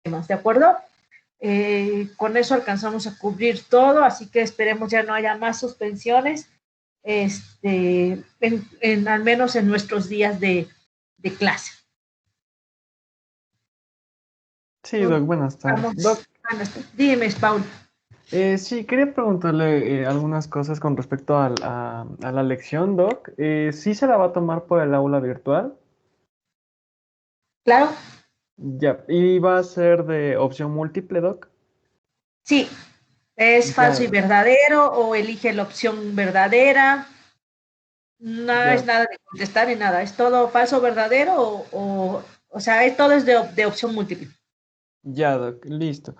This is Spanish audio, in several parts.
temas, ¿de acuerdo? Con eso alcanzamos a cubrir todo, así que esperemos ya no haya más suspensiones, al menos en nuestros días de clase. Sí, Doc, buenas tardes. Doc, Vamos, dime, Paul. sí, quería preguntarle algunas cosas con respecto a la lección, Doc. ¿Sí se la va a tomar por el aula virtual? Claro, Ya. ¿Y va a ser de opción múltiple, Doc? sí, es Ya, falso y verdadero o elige la opción verdadera. No es ya, nada de contestar ni nada, es todo falso, verdadero o sea, todo es de opción múltiple. ya, Doc, listo.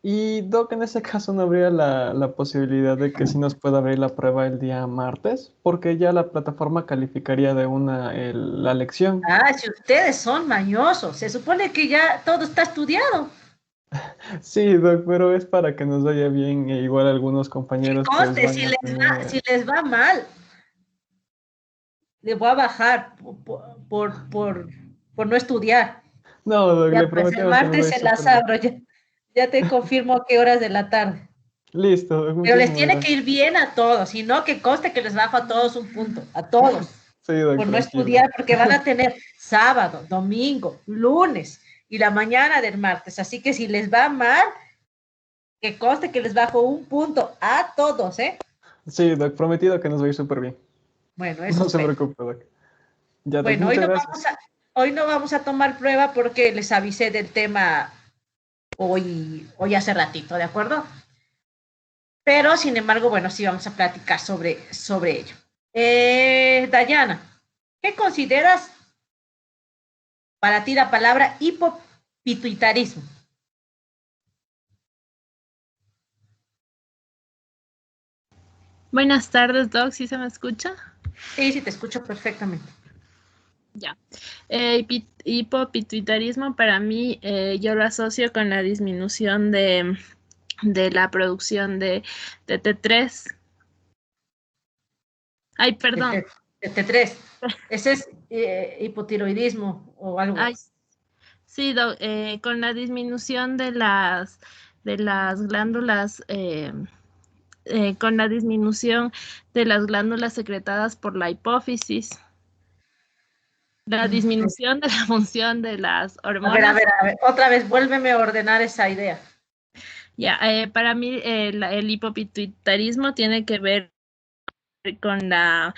Y Doc, en ese caso no habría la posibilidad de que sí nos pueda abrir la prueba el día martes, porque ya la plataforma calificaría de una la lección. Ah, si ustedes son mañosos, se supone que ya todo está estudiado. Sí, Doc, pero es para que nos vaya bien, e igual algunos Que compañeros pues conste, van a si tener... les va mal, les voy a bajar por no estudiar. No, Doc, Ya le pues, el prometemos que nos va a martes ir se las súper bien. abro, ya te confirmo a qué horas de la tarde. Listo, Doc, Pero les muchísimas tiene que gracias. ir bien a todos, y no que conste que les bajo a todos un punto, a todos, Sí, Doc, por no tranquilo. estudiar, porque van a tener sábado, domingo, lunes y la mañana del martes. Así que si les va mal, que conste que les bajo un punto a todos, ¿eh? Sí, Doc, prometido que nos va a ir súper bien. Bueno, eso No se espero. preocupe, Doc. Ya, Doc, Bueno, muchas gracias. hoy no vamos a tomar prueba porque les avisé del tema hoy hace ratito, ¿de acuerdo? Pero, sin embargo, bueno, sí vamos a platicar sobre ello. Dayana, ¿qué consideras para ti la palabra hipopituitarismo? Buenas tardes, Doc, ¿sí se me escucha? Sí, sí, te escucho perfectamente. Ya. Hipopituitarismo para mí, yo lo asocio con la disminución de la producción de T3. Ay, De, perdón. de T3. Ese es hipotiroidismo o Ay, algo. sí, con la disminución de las glándulas, con la disminución de las glándulas secretadas por la hipófisis, la disminución de la función de las hormonas. A ver, otra vez, vuélveme a ordenar esa idea. Ya, para mí el hipopituitarismo tiene que ver con la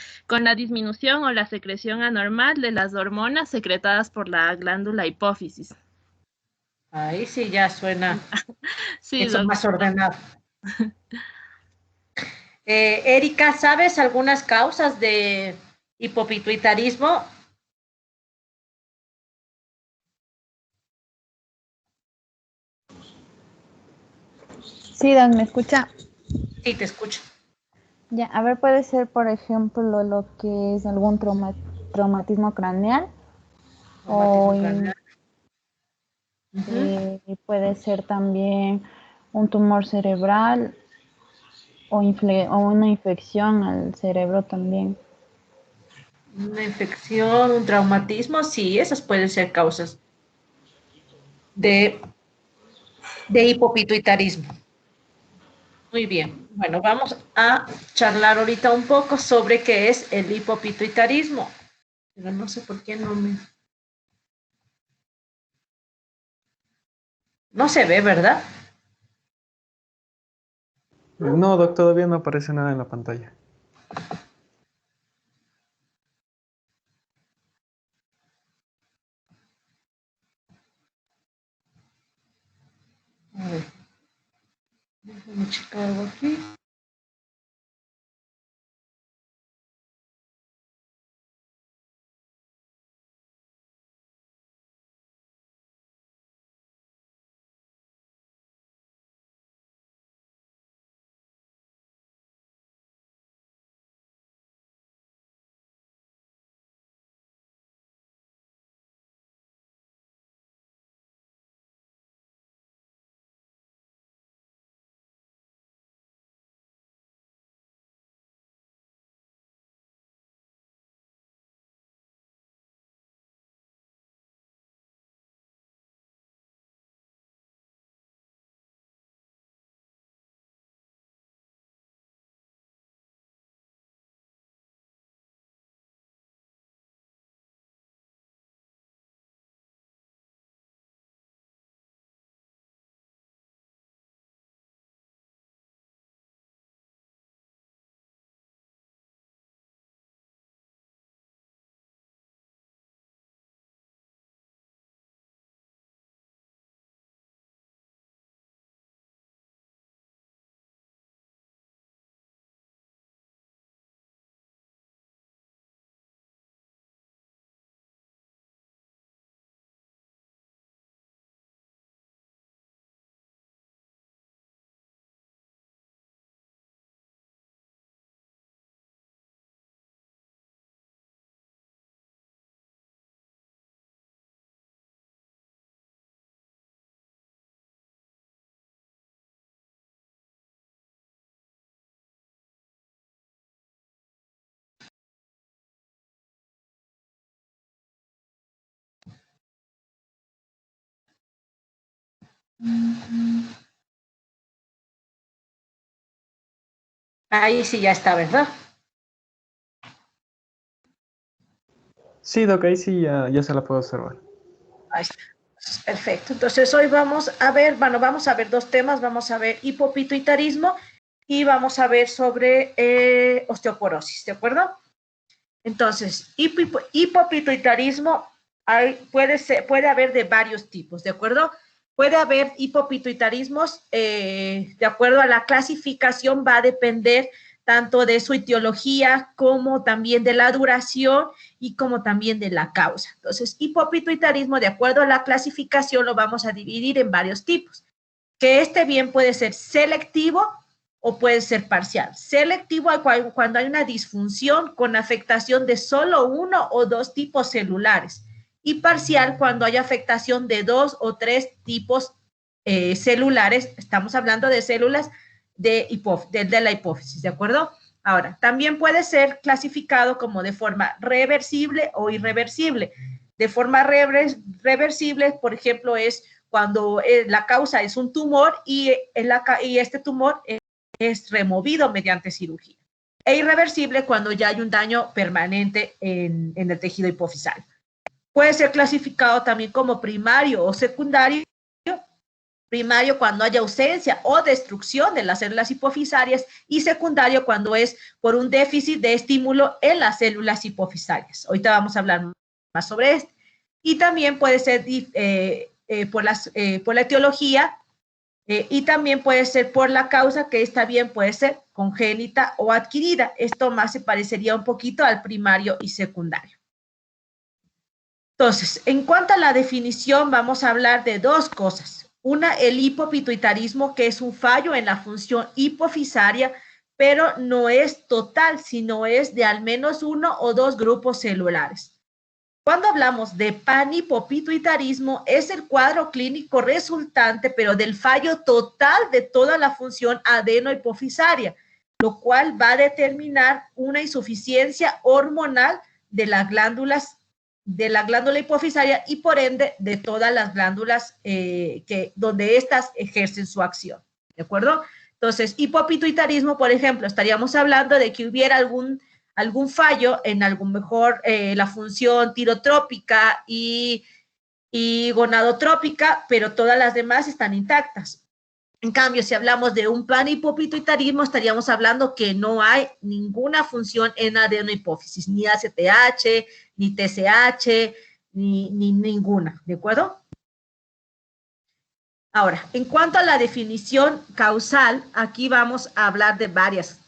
disminución o la secreción anormal de las hormonas secretadas por la glándula hipófisis. Ahí sí ya suena Sí, eso más ordenado. Erika, ¿sabes algunas causas de hipopituitarismo? Sí, Dan, ¿me escucha? Sí, te escucho. Ya, a ver, puede ser, por ejemplo, lo que es algún traumatismo craneal o Traumatismo craneal. Ujú. puede ser también un tumor cerebral o una infección al cerebro también. Una infección, un traumatismo, sí, esas pueden ser causas de, de hipopituitarismo. Muy bien. Bueno, vamos a charlar ahorita un poco sobre qué es el hipopituitarismo. Pero no sé por qué no se ve, ¿verdad? No, Doc, todavía no aparece nada en la pantalla. A ver, déjame checar algo aquí. Ahí sí ya está, ¿verdad? Sí, Doc, ahí sí ya se la puedo observar. Ahí está. Perfecto. Entonces hoy vamos a ver, bueno, vamos a ver dos temas. Vamos a ver hipopituitarismo y vamos a ver sobre osteoporosis, ¿de acuerdo? Entonces, hipopituitarismo puede haber de varios tipos, ¿de acuerdo? Puede haber hipopituitarismos, de acuerdo a la clasificación, va a depender tanto de su etiología como también de la duración y como también de la causa. Entonces, hipopituitarismo, de acuerdo a la clasificación, lo vamos a dividir en varios tipos, que este bien puede ser selectivo o puede ser parcial. Selectivo cuando hay una disfunción con afectación de solo uno o dos tipos celulares, y parcial cuando hay afectación de dos o tres tipos celulares. Estamos hablando de células de la hipófisis, ¿de acuerdo? Ahora, también puede ser clasificado como de forma reversible o irreversible. De forma reversible, por ejemplo, es cuando la causa es un tumor y este tumor es removido mediante cirugía. E irreversible cuando ya hay un daño permanente en el tejido hipofisal. Puede ser clasificado también como primario o secundario. Primario cuando haya ausencia o destrucción de las células hipofisarias, y secundario cuando es por un déficit de estímulo en las células hipofisarias. Ahorita vamos a hablar más sobre esto. Y también puede ser por la etiología, y también puede ser por la causa, que esta bien puede ser congénita o adquirida. Esto más se parecería un poquito al primario y secundario. Entonces, en cuanto a la definición, vamos a hablar de dos cosas. Una, el hipopituitarismo, que es un fallo en la función hipofisaria, pero no es total, sino es de al menos uno o dos grupos celulares. Cuando hablamos de panhipopituitarismo, es el cuadro clínico resultante, pero del fallo total de toda la función adenohipofisaria, lo cual va a determinar una insuficiencia hormonal de las glándulas, de la glándula hipofisaria, y por ende de todas las glándulas donde éstas ejercen su acción, ¿de acuerdo? Entonces, hipopituitarismo, por ejemplo, estaríamos hablando de que hubiera algún fallo en mejor la función tirotrópica y gonadotrópica, pero todas las demás están intactas. En cambio, si hablamos de un panhipopituitarismo, estaríamos hablando que no hay ninguna función en adenohipófisis, ni ACTH, ni TSH, ni ninguna, ¿de acuerdo? Ahora, en cuanto a la definición causal, aquí vamos a hablar de varias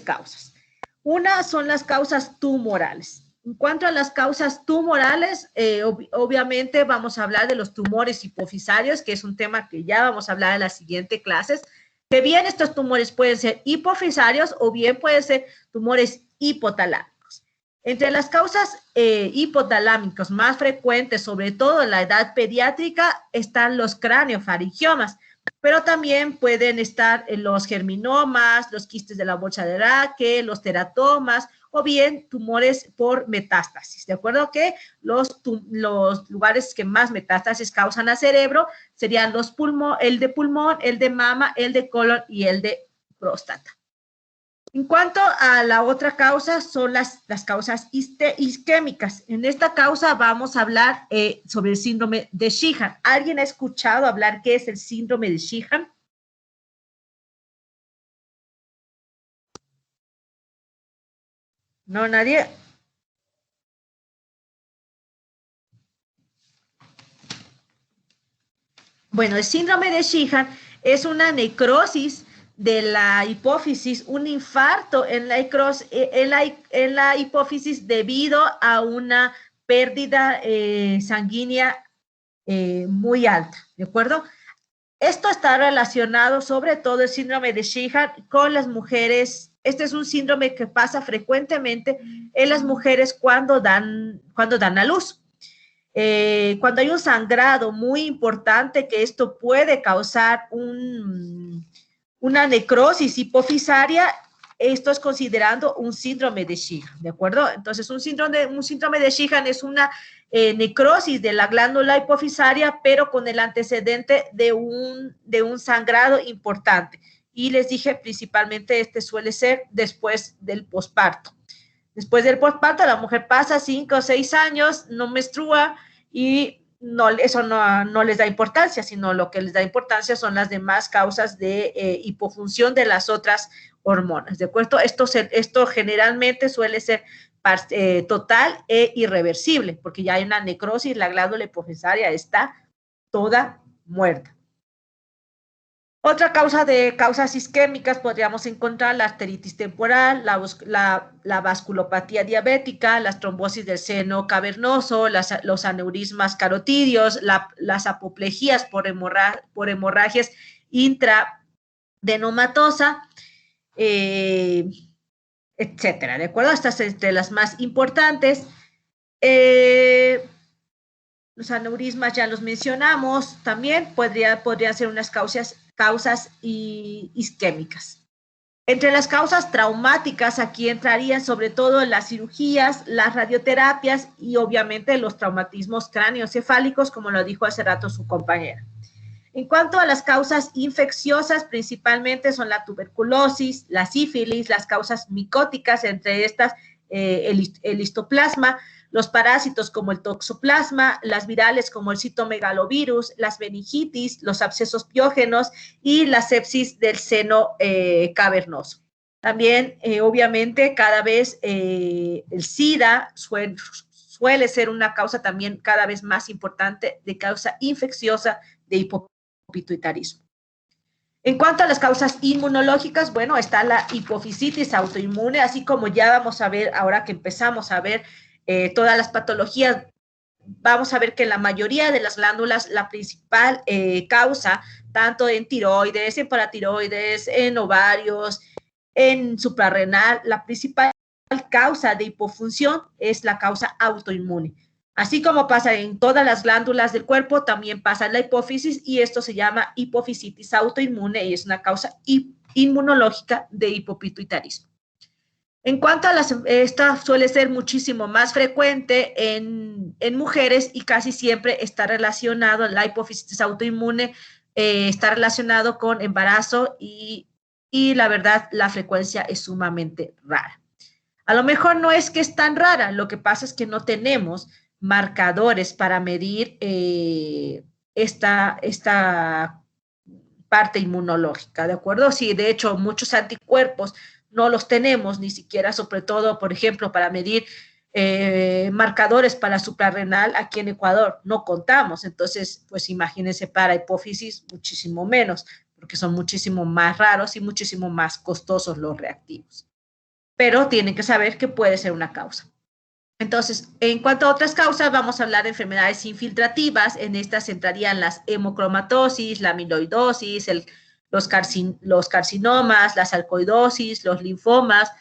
causas. Una son las causas tumorales. En cuanto a las causas tumorales, obviamente vamos a hablar de los tumores hipofisarios, que es un tema que ya vamos a hablar en las siguientes clases, que bien estos tumores pueden ser hipofisarios o bien pueden ser tumores hipotalámicos. Entre las causas hipotalámicos más frecuentes, sobre todo en la edad pediátrica, están los craneofaringiomas, pero también pueden estar los germinomas, los quistes de la bolsa de Erasmus, los teratomas, o bien tumores por metástasis, ¿de acuerdo? Que los lugares que más metástasis causan al cerebro serían el de pulmón, el de mama, el de colon y el de próstata. En cuanto a la otra causa, son las causas isquémicas. En esta causa vamos a hablar sobre el síndrome de Sheehan. ¿Alguien ha escuchado hablar qué es el síndrome de Sheehan? ¿No, nadie? Bueno, el síndrome de Sheehan es una necrosis de la hipófisis, un infarto en la hipófisis debido a una pérdida sanguínea muy alta, ¿de acuerdo? Esto está relacionado sobre todo el síndrome de Sheehan con las mujeres. Este es un síndrome que pasa frecuentemente en las mujeres cuando dan a luz. Cuando hay un sangrado muy importante, que esto puede causar una necrosis hipofisaria, esto es considerando un síndrome de Sheehan, ¿de acuerdo? Entonces, un síndrome de Sheehan es una necrosis de la glándula hipofisaria, pero con el antecedente de un sangrado importante. Y les dije, principalmente este suele ser después del posparto. Después del posparto, la mujer pasa 5 o 6 años, no menstrua y eso no les da importancia, sino lo que les da importancia son las demás causas de hipofunción de las otras hormonas, ¿de acuerdo? Esto generalmente suele ser total e irreversible, porque ya hay una necrosis, la glándula hipofisaria está toda muerta. Otra causa de causas isquémicas podríamos encontrar la arteritis temporal, la vasculopatía diabética, las trombosis del seno cavernoso, los aneurismas carotídeos, las apoplejías por hemorragias intradenomatosa, etcétera, ¿de acuerdo? Estas entre las más importantes. Los aneurismas ya los mencionamos, también podrían ser unas causas isquémicas. Entre las causas traumáticas aquí entrarían sobre todo las cirugías, las radioterapias y obviamente los traumatismos cráneoencefálicos, como lo dijo hace rato su compañera. En cuanto a las causas infecciosas, principalmente son la tuberculosis, la sífilis, las causas micóticas, entre estas el histoplasma, los parásitos como el toxoplasma, las virales como el citomegalovirus, las meningitis, los abscesos piógenos y la sepsis del seno cavernoso. También, obviamente, cada vez el SIDA suele ser una causa también cada vez más importante de causa infecciosa de hipopituitarismo. En cuanto a las causas inmunológicas, bueno, está la hipofisitis autoinmune, así como ya vamos a ver, ahora que empezamos a ver todas las patologías, vamos a ver que en la mayoría de las glándulas la principal causa, tanto en tiroides, en paratiroides, en ovarios, en suprarrenal, la principal causa de hipofunción es la causa autoinmune. Así como pasa en todas las glándulas del cuerpo, también pasa en la hipófisis y esto se llama hipofisitis autoinmune y es una causa inmunológica de hipopituitarismo. En cuanto a esta suele ser muchísimo más frecuente en mujeres y casi siempre está relacionado, la hipofisitis autoinmune está relacionado con embarazo y la verdad la frecuencia es sumamente rara. A lo mejor no es que es tan rara, lo que pasa es que no tenemos marcadores para medir esta parte inmunológica, ¿de acuerdo? Sí, de hecho, muchos anticuerpos no los tenemos, ni siquiera, sobre todo, por ejemplo, para medir marcadores para suprarrenal aquí en Ecuador, no contamos. Entonces, pues imagínense para hipófisis muchísimo menos, porque son muchísimo más raros y muchísimo más costosos los reactivos. Pero tienen que saber que puede ser una causa. Entonces, en cuanto a otras causas, vamos a hablar de enfermedades infiltrativas. En estas entrarían las hemocromatosis, la amiloidosis, los carcinomas, la sarcoidosis, los linfomas,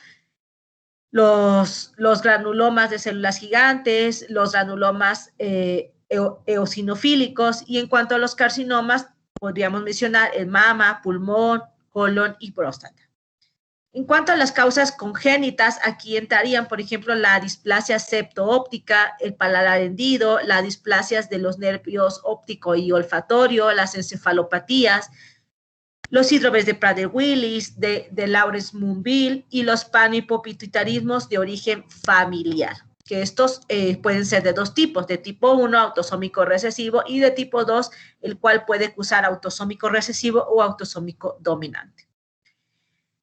los granulomas de células gigantes, los granulomas eosinofílicos. Y en cuanto a los carcinomas, podríamos mencionar el mama, pulmón, colon y próstata. En cuanto a las causas congénitas, aquí entrarían, por ejemplo, la displasia septo-óptica, el paladar hendido, las displasias de los nervios óptico y olfatorio, las encefalopatías, los síndromes de Prader-Willis, de Lawrence-Moonville y los panhipopituitarismos de origen familiar, que estos pueden ser de dos tipos, de tipo 1, autosómico recesivo, y de tipo 2, el cual puede causar autosómico recesivo o autosómico dominante.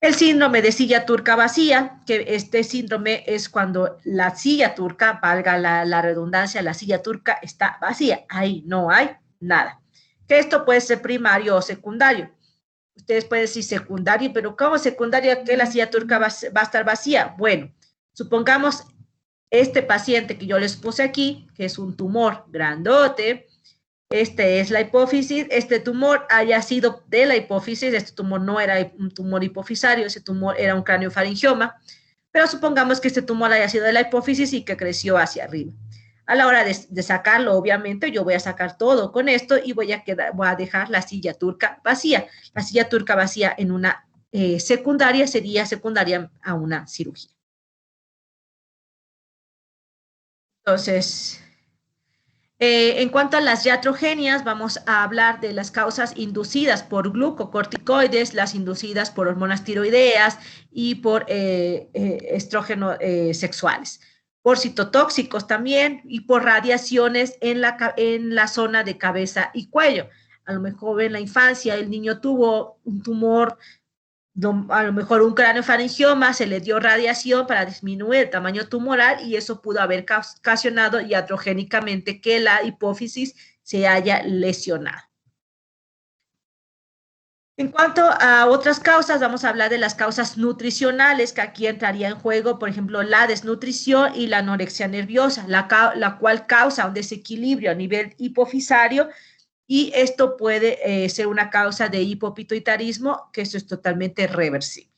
El síndrome de silla turca vacía, que este síndrome es cuando la silla turca, valga la redundancia, la silla turca está vacía, ahí no hay nada. Que esto puede ser primario o secundario. Ustedes pueden decir secundario, pero ¿cómo secundario que la silla turca va a estar vacía? Bueno, supongamos este paciente que yo les puse aquí, que es un tumor grandote, este es la hipófisis, este tumor haya sido de la hipófisis, este tumor no era un tumor hipofisario, ese tumor era un craniofaringioma, pero supongamos que este tumor haya sido de la hipófisis y que creció hacia arriba. A la hora de sacarlo, obviamente, yo voy a sacar todo con esto y voy a dejar la silla turca vacía en una secundaria sería secundaria a una cirugía. Entonces, en cuanto a las iatrogenias, vamos a hablar de las causas inducidas por glucocorticoides, las inducidas por hormonas tiroideas y por estrógenos sexuales, por citotóxicos también y por radiaciones en la zona de cabeza y cuello. A lo mejor en la infancia el niño tuvo un tumor, a lo mejor un craneofaringioma, se le dio radiación para disminuir el tamaño tumoral y eso pudo haber ocasionado iatrogénicamente que la hipófisis se haya lesionado. En cuanto a otras causas, vamos a hablar de las causas nutricionales, que aquí entraría en juego, por ejemplo, la desnutrición y la anorexia nerviosa, la cual causa un desequilibrio a nivel hipofisario, y esto puede ser una causa de hipopituitarismo, que eso es totalmente reversible.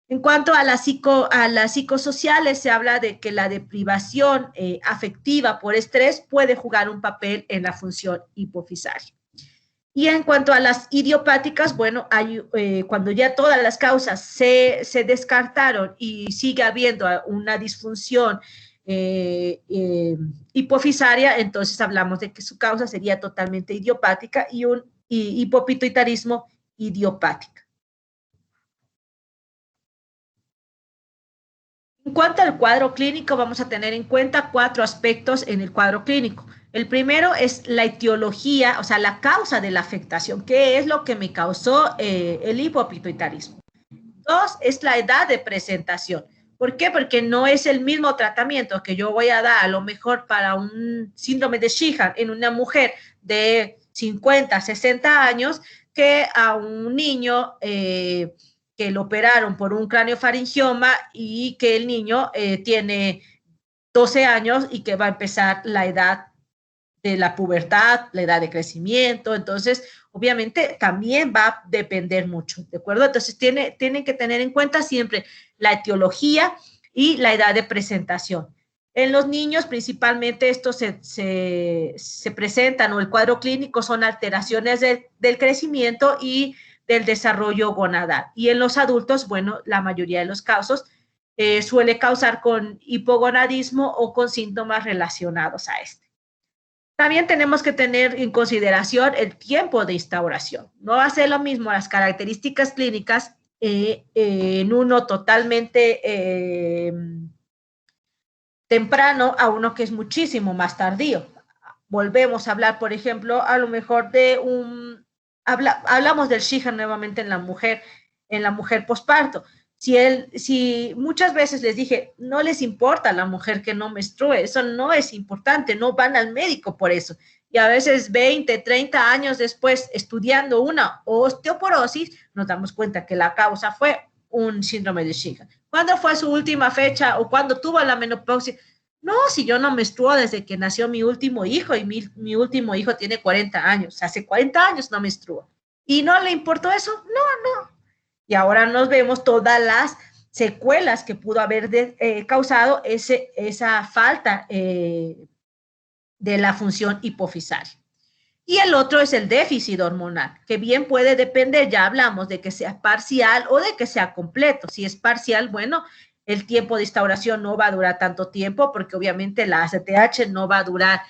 En cuanto a las psicosociales, se habla de que la deprivación afectiva por estrés puede jugar un papel en la función hipofisaria. Y en cuanto a las idiopáticas, bueno, cuando ya todas las causas se descartaron y sigue habiendo una disfunción hipofisaria, entonces hablamos de que su causa sería totalmente idiopática y un hipopituitarismo idiopático. En cuanto al cuadro clínico, vamos a tener en cuenta 4 aspectos en el cuadro clínico. El primero es la etiología, o sea, la causa de la afectación. ¿Qué es lo que me causó el hipopituitarismo? 2 es la edad de presentación. ¿Por qué? Porque no es el mismo tratamiento que yo voy a dar a lo mejor para un síndrome de Sheehan en una mujer de 50, 60 años que a un niño que lo operaron por un craneofaringioma y que el niño tiene 12 años y que va a empezar la edad de la pubertad, la edad de crecimiento. Entonces, obviamente, también va a depender mucho, ¿de acuerdo? Entonces, tienen que tener en cuenta siempre la etiología y la edad de presentación. En los niños, principalmente, estos se presentan, o el cuadro clínico son alteraciones del crecimiento y del desarrollo gonadal. Y en los adultos, bueno, la mayoría de los casos suele causar con hipogonadismo o con síntomas relacionados a este. También tenemos que tener en consideración el tiempo de instauración. No va a ser lo mismo las características clínicas en uno totalmente temprano a uno que es muchísimo más tardío. Volvemos a hablar, por ejemplo, a lo mejor de hablamos del Sheehan nuevamente en la mujer posparto. Si muchas veces les dije, no les importa a la mujer que no menstrue, eso no es importante, no van al médico por eso. Y a veces 20, 30 años después, estudiando una osteoporosis, nos damos cuenta que la causa fue un síndrome de Sheehan. ¿Cuándo fue su última fecha o cuándo tuvo la menopausia? No, si yo no menstruo desde que nació mi último hijo y mi último hijo tiene 40 años, hace 40 años no menstruo. ¿Y no le importó eso? No. Y ahora nos vemos todas las secuelas que pudo haber causado esa falta de la función hipofisaria. Y el otro es el déficit hormonal, que bien puede depender, ya hablamos de que sea parcial o de que sea completo. Si es parcial, bueno, el tiempo de instauración no va a durar tanto tiempo, porque obviamente la ACTH no va a durar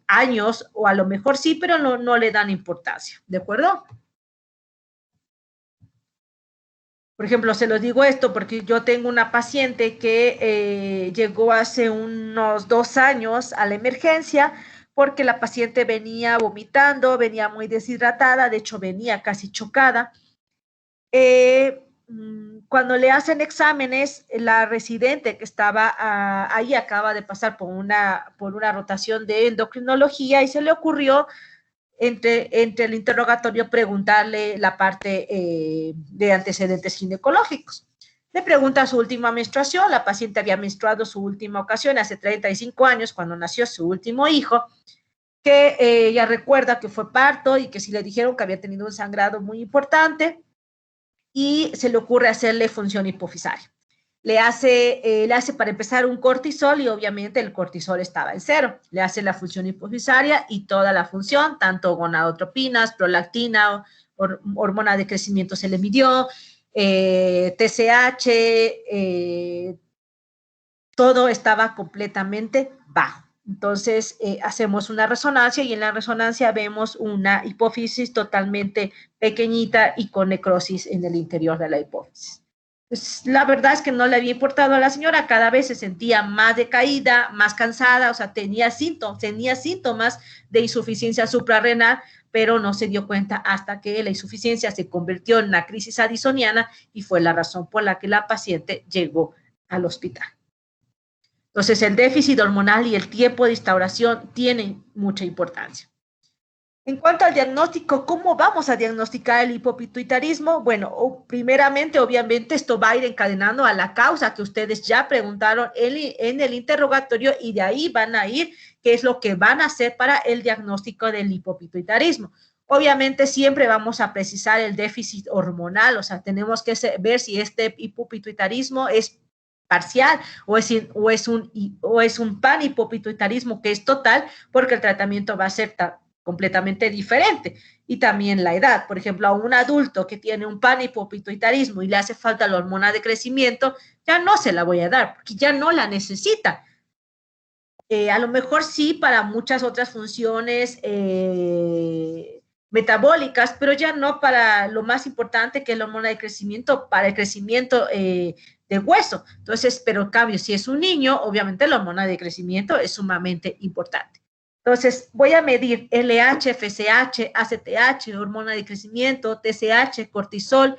años, o a lo mejor sí, pero no le dan importancia, ¿de acuerdo? Por ejemplo, se los digo esto porque yo tengo una paciente que llegó hace unos 2 años a la emergencia porque la paciente venía vomitando, venía muy deshidratada, de hecho venía casi chocada. Cuando le hacen exámenes, la residente que estaba ahí acaba de pasar por una rotación de endocrinología y se le ocurrió entre el interrogatorio preguntarle la parte de antecedentes ginecológicos. Le pregunta su última menstruación. La paciente había menstruado su última ocasión hace 35 años cuando nació su último hijo, que ella recuerda que fue parto y que sí le dijeron que había tenido un sangrado muy importante y se le ocurre hacerle función hipofisaria. Le hace para empezar un cortisol y obviamente el cortisol estaba en 0. Le hace la función hipofisaria y toda la función, tanto gonadotropinas, prolactina, hormona de crecimiento se le midió, TSH, todo estaba completamente bajo. Entonces, hacemos una resonancia y en la resonancia vemos una hipófisis totalmente pequeñita y con necrosis en el interior de la hipófisis. Pues, la verdad es que no le había importado a la señora, cada vez se sentía más decaída, más cansada, o sea, tenía síntomas de insuficiencia suprarrenal, pero no se dio cuenta hasta que la insuficiencia se convirtió en una crisis addisoniana y fue la razón por la que la paciente llegó al hospital. Entonces, el déficit hormonal y el tiempo de instauración tienen mucha importancia. En cuanto al diagnóstico, ¿cómo vamos a diagnosticar el hipopituitarismo? Bueno, primeramente, obviamente, esto va a ir encadenando a la causa que ustedes ya preguntaron en el interrogatorio y de ahí van a ir qué es lo que van a hacer para el diagnóstico del hipopituitarismo. Obviamente, siempre vamos a precisar el déficit hormonal, o sea, tenemos que ver si este hipopituitarismo es parcial o es un panhipopituitarismo que es total, porque el tratamiento va a ser completamente diferente. Y también la edad, por ejemplo, a un adulto que tiene un panhipopituitarismo y le hace falta la hormona de crecimiento, ya no se la voy a dar, porque ya no la necesita. A lo mejor sí para muchas otras funciones metabólicas, pero ya no para lo más importante que es la hormona de crecimiento, para el crecimiento de hueso. Entonces, pero en cambio, si es un niño, obviamente la hormona de crecimiento es sumamente importante. Entonces, voy a medir LH, FSH, ACTH, hormona de crecimiento, TSH, cortisol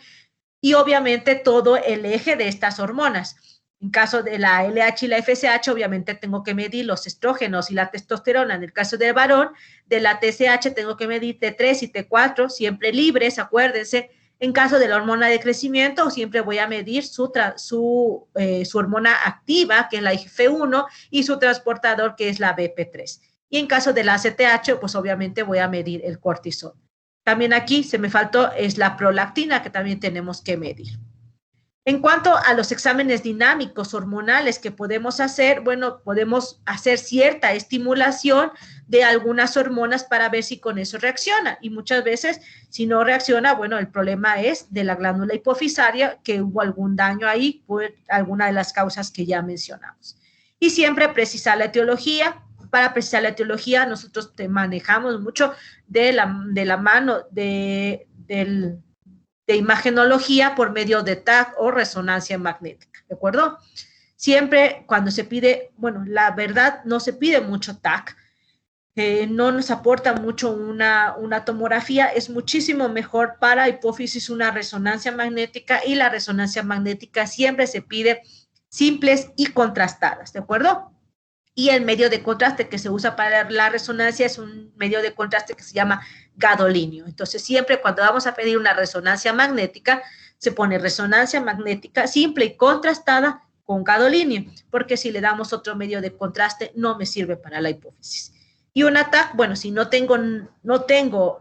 y obviamente todo el eje de estas hormonas. En caso de la LH y la FSH, obviamente tengo que medir los estrógenos y la testosterona. En el caso del varón, de la TSH tengo que medir T3 y T4, siempre libres, acuérdense. En caso de la hormona de crecimiento, siempre voy a medir su hormona activa, que es la IGF-1, y su transportador, que es la BP3. Y en caso de la ACTH, pues obviamente voy a medir el cortisol. También aquí se me faltó es la prolactina, que también tenemos que medir. En cuanto a los exámenes dinámicos hormonales que podemos hacer, bueno, podemos hacer cierta estimulación de algunas hormonas para ver si con eso reacciona. Y muchas veces, si no reacciona, bueno, el problema es de la glándula hipofisaria, que hubo algún daño ahí por alguna de las causas que ya mencionamos. Y siempre precisar la etiología. Para precisar la etiología, nosotros manejamos mucho de la mano de imagenología por medio de TAC o resonancia magnética, ¿de acuerdo? Siempre cuando se pide, bueno, la verdad no se pide mucho TAC, no nos aporta mucho una tomografía, es muchísimo mejor para hipófisis una resonancia magnética y la resonancia magnética siempre se pide simples y contrastadas, ¿de acuerdo? Y el medio de contraste que se usa para la resonancia es un medio de contraste que se llama gadolínio. Entonces, siempre cuando vamos a pedir una resonancia magnética, se pone resonancia magnética simple y contrastada con gadolínio, porque si le damos otro medio de contraste, no me sirve para la hipófisis. Y un TAC, bueno, si no tengo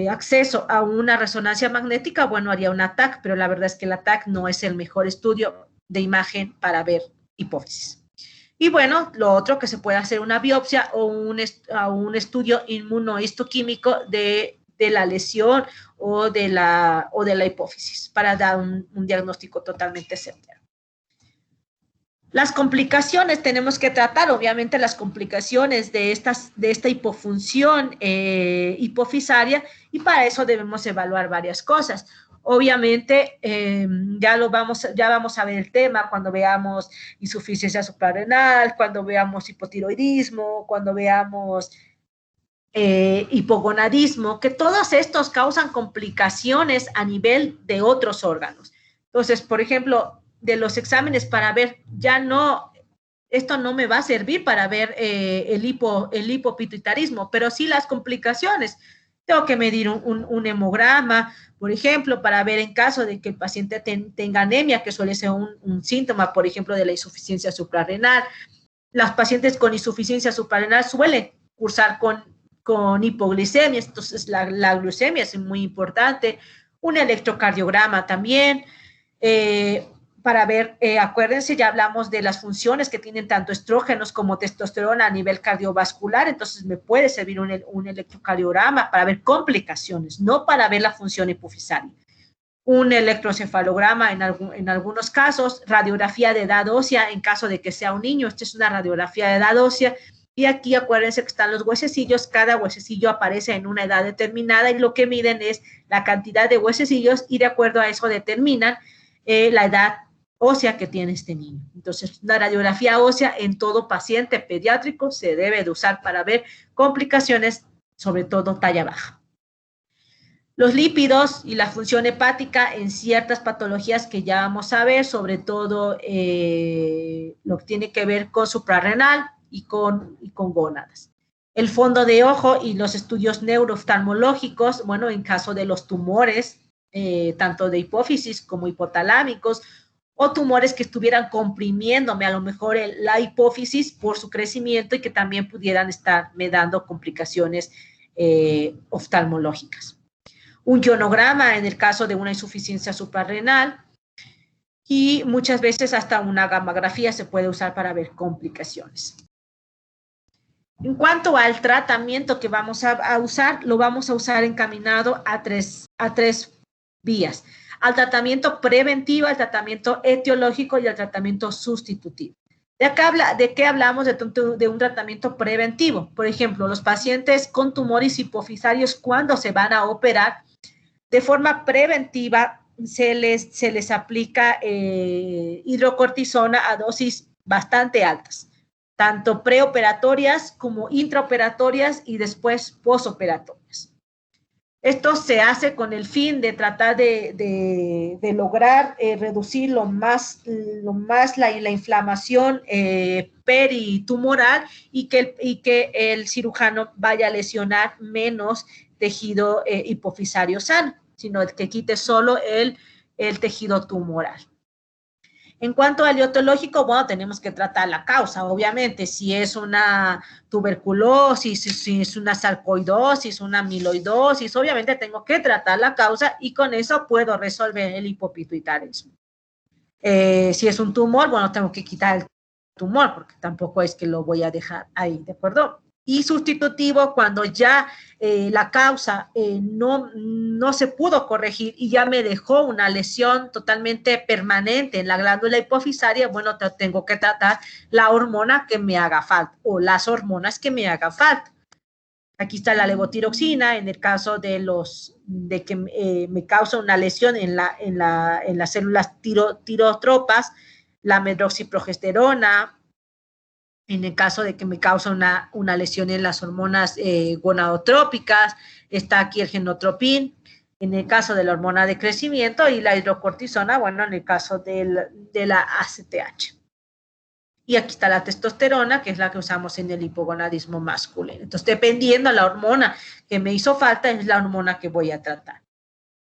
acceso a una resonancia magnética, bueno, haría un TAC, pero la verdad es que el TAC no es el mejor estudio de imagen para ver hipófisis. Y bueno, lo otro que se puede hacer una biopsia o un estudio inmunohistoquímico de la lesión o de la hipófisis para dar un diagnóstico totalmente certero. Las complicaciones tenemos que tratar, obviamente, las complicaciones de esta hipofunción hipofisaria, y para eso debemos evaluar varias cosas. Obviamente, ya vamos a ver el tema cuando veamos insuficiencia suprarrenal, cuando veamos hipotiroidismo, cuando veamos hipogonadismo, que todos estos causan complicaciones a nivel de otros órganos. Entonces, por ejemplo, de los exámenes para ver, esto no me va a servir para ver el hipopituitarismo, pero sí las complicaciones. Tengo que medir un hemograma, por ejemplo, para ver en caso de que el paciente tenga anemia, que suele ser un síntoma, por ejemplo, de la insuficiencia suprarrenal. Los pacientes con insuficiencia suprarrenal suelen cursar con hipoglicemia, entonces la glucemia es muy importante. Un electrocardiograma también. para ver, acuérdense, ya hablamos de las funciones que tienen tanto estrógenos como testosterona a nivel cardiovascular, entonces me puede servir un electrocardiograma para ver complicaciones, no para ver la función hipofisaria. Un electroencefalograma en algunos casos, radiografía de edad ósea en caso de que sea un niño, esta es una radiografía de edad ósea, y aquí acuérdense que están los huesecillos, cada huesecillo aparece en una edad determinada y lo que miden es la cantidad de huesecillos y de acuerdo a eso determinan la edad ósea que tiene este niño. Entonces, la radiografía ósea en todo paciente pediátrico se debe de usar para ver complicaciones, sobre todo talla baja. Los lípidos y la función hepática en ciertas patologías que ya vamos a ver, sobre todo lo que tiene que ver con suprarrenal y con gónadas. El fondo de ojo y los estudios neurooftalmológicos, bueno, en caso de los tumores, tanto de hipófisis como hipotalámicos, o tumores que estuvieran comprimiéndome a lo mejor la hipófisis por su crecimiento y que también pudieran estarme dando complicaciones oftalmológicas. Un ionograma en el caso de una insuficiencia suprarrenal y muchas veces hasta una gammagrafía se puede usar para ver complicaciones. En cuanto al tratamiento que vamos a usar, lo vamos a usar encaminado a tres vías. Al tratamiento preventivo, al tratamiento etiológico y al tratamiento sustitutivo. ¿De qué hablamos de un tratamiento preventivo? Por ejemplo, los pacientes con tumores hipofisarios, cuando se van a operar, de forma preventiva se les aplica hidrocortisona a dosis bastante altas, tanto preoperatorias como intraoperatorias y después posoperatorias. Esto se hace con el fin de tratar de lograr reducir lo más la inflamación peritumoral y que el cirujano vaya a lesionar menos tejido hipofisario sano, sino que quite solo el tejido tumoral. En cuanto al etiológico, bueno, tenemos que tratar la causa, obviamente, si es una tuberculosis, si es una sarcoidosis, una amiloidosis, obviamente tengo que tratar la causa y con eso puedo resolver el hipopituitarismo. Si es un tumor, bueno, tengo que quitar el tumor porque tampoco es que lo voy a dejar ahí, ¿de acuerdo? Y sustitutivo cuando ya la causa no se pudo corregir y ya me dejó una lesión totalmente permanente en la glándula hipofisaria, bueno, tengo que tratar la hormona que me haga falta o las hormonas que me hagan falta. Aquí está la levotiroxina en el caso de que me causa una lesión en las células tirotropas, la medroxiprogesterona, en el caso de que me causa una lesión en las hormonas gonadotrópicas, está aquí el genotropín, en el caso de la hormona de crecimiento, y la hidrocortisona, bueno, en el caso de la ACTH. Y aquí está la testosterona, que es la que usamos en el hipogonadismo masculino. Entonces, dependiendo de la hormona que me hizo falta, es la hormona que voy a tratar.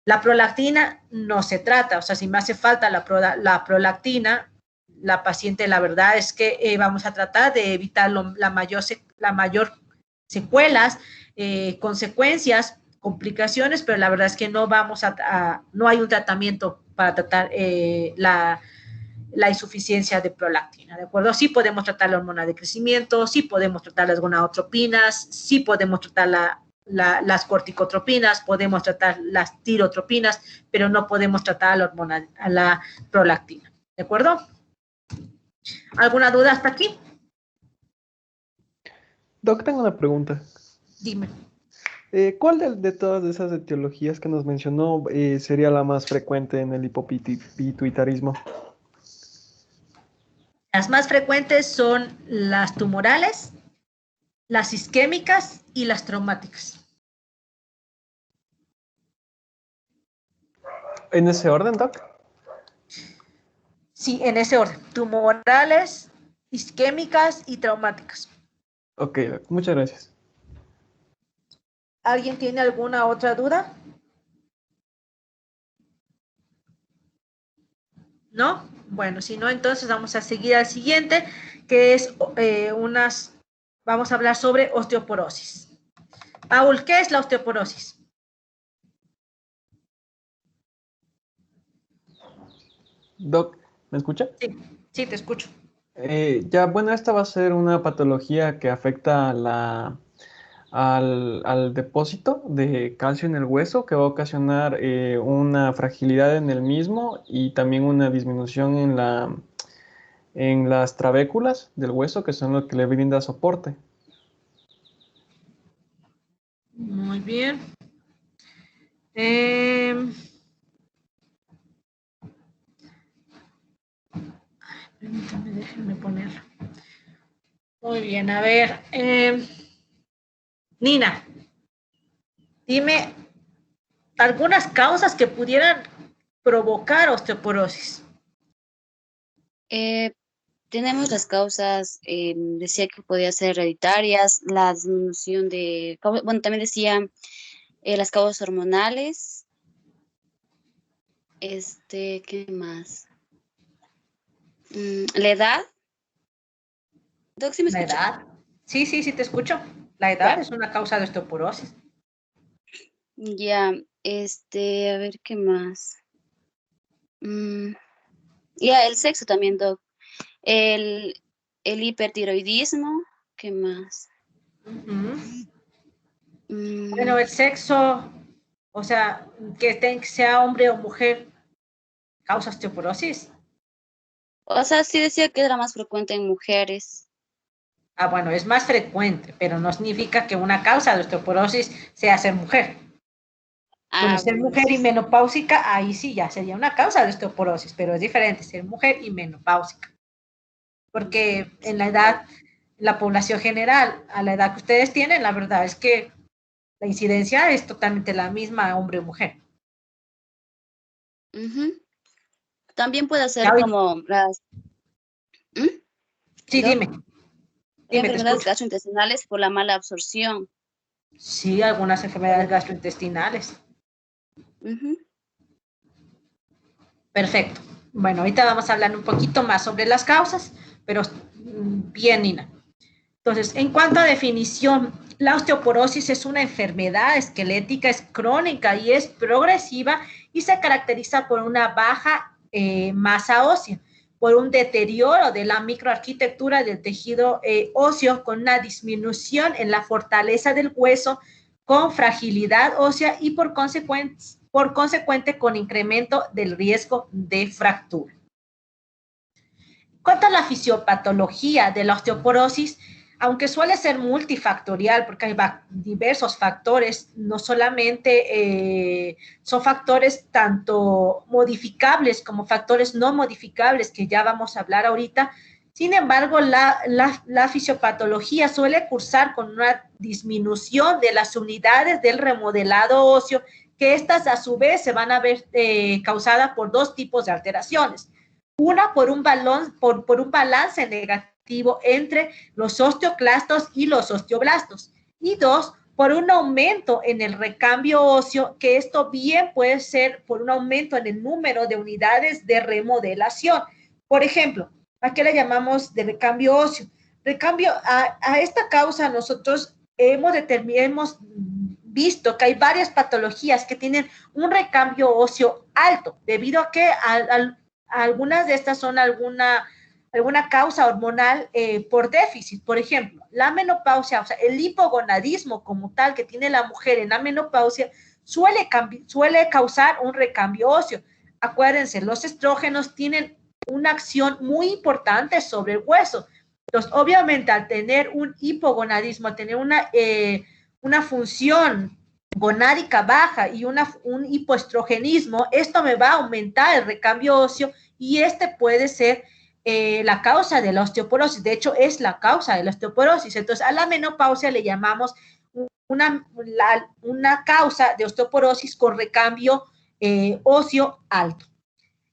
La prolactina no se trata, o sea, si me hace falta la prolactina, la paciente, la verdad es que vamos a tratar de evitar la mayor secuelas, consecuencias, complicaciones, pero la verdad es que no hay un tratamiento para tratar la insuficiencia de prolactina, ¿de acuerdo? Sí podemos tratar la hormona de crecimiento, sí podemos tratar las gonadotropinas, sí podemos tratar las corticotropinas, podemos tratar las tirotropinas, pero no podemos tratar la prolactina, ¿de acuerdo? ¿Alguna duda hasta aquí? Doc, tengo una pregunta. Dime. ¿Cuál de todas esas etiologías que nos mencionó sería la más frecuente en el hipopituitarismo? Las más frecuentes son las tumorales, las isquémicas y las traumáticas. ¿En ese orden, Doc? Sí, en ese orden. Tumorales, isquémicas y traumáticas. Ok, Doc, muchas gracias. ¿Alguien tiene alguna otra duda? ¿No? Bueno, si no, entonces vamos a seguir al siguiente, que es vamos a hablar sobre osteoporosis. Paul, ¿qué es la osteoporosis? Doc, ¿Me escucha? Sí, sí, te escucho. Ya, bueno, esta va a ser una patología que afecta a al depósito de calcio en el hueso, que va a ocasionar una fragilidad en el mismo y también una disminución en en las trabéculas del hueso, que son lo que le brinda soporte. Muy bien. Eh, Permítame, déjenme ponerlo. Muy bien, a ver. Nina, dime algunas causas que pudieran provocar osteoporosis. Tenemos las causas, decía que podía ser hereditarias, la disminución de, bueno, también decía las causas hormonales, ¿qué más? La edad. Doc, ¿sí me La escucha? edad. Sí, sí, sí, te escucho. La edad Ya, es una causa de osteoporosis. ya, a ver, ¿qué más? Ya, el sexo también, Doc. El, el hipertiroidismo, ¿qué más? Ujú. Bueno, Mm, el sexo, o sea, que sea hombre o mujer, causa osteoporosis. o sea, sí decía que era más frecuente en mujeres. Ah, bueno, es más frecuente, pero no significa que una causa de osteoporosis sea ser mujer. Bueno, Ah, ser bueno, mujer eso y sí. menopáusica, ahí sí ya sería una causa de osteoporosis, pero es diferente ser mujer y menopáusica, porque en la edad, la población general, a la edad que ustedes tienen, la verdad es que la incidencia es totalmente la misma, hombre o mujer. Ujú. También puede Ya ser hoy, como las, ¿Mm? sí, Doc, dime, te enfermedades escucho. gastrointestinales por la mala absorción. Sí, algunas enfermedades gastrointestinales. Ujú. Perfecto. Bueno, ahorita vamos a hablar un poquito más sobre las causas, pero bien, Nina. Entonces, en cuanto a definición, la osteoporosis es una enfermedad esquelética, es crónica y es progresiva y se caracteriza por una baja masa ósea, por un deterioro de la microarquitectura del tejido óseo con una disminución en la fortaleza del hueso, con fragilidad ósea y por consecuente con incremento del riesgo de fractura. Cuanto a la fisiopatología de la osteoporosis, aunque suele ser multifactorial, porque hay diversos factores, no solamente son factores tanto modificables como factores no modificables, que ya vamos a hablar ahorita. Sin embargo, la fisiopatología suele cursar con una disminución de las unidades del remodelado óseo, que estas a su vez se van a ver causadas por dos tipos de alteraciones. Una, por un balance negativo entre los osteoclastos y los osteoblastos. Y dos, por un aumento en el recambio óseo, que esto bien puede ser por un aumento en el número de unidades de remodelación. Por ejemplo, ¿a qué le llamamos de recambio óseo? Recambio, a esta causa nosotros hemos visto que hay varias patologías que tienen un recambio óseo alto, debido a que algunas de estas son alguna causa hormonal por déficit. Por ejemplo, la menopausia, o sea, el hipogonadismo como tal que tiene la mujer en la menopausia suele causar un recambio óseo. Acuérdense, los estrógenos tienen una acción muy importante sobre el hueso. Entonces, obviamente, al tener un hipogonadismo, al tener una función gonádica baja y un hipoestrogenismo, esto me va a aumentar el recambio óseo y este puede ser la causa de la osteoporosis. De hecho, es la causa de la osteoporosis. Entonces, a la menopausia le llamamos una causa de osteoporosis con recambio óseo alto.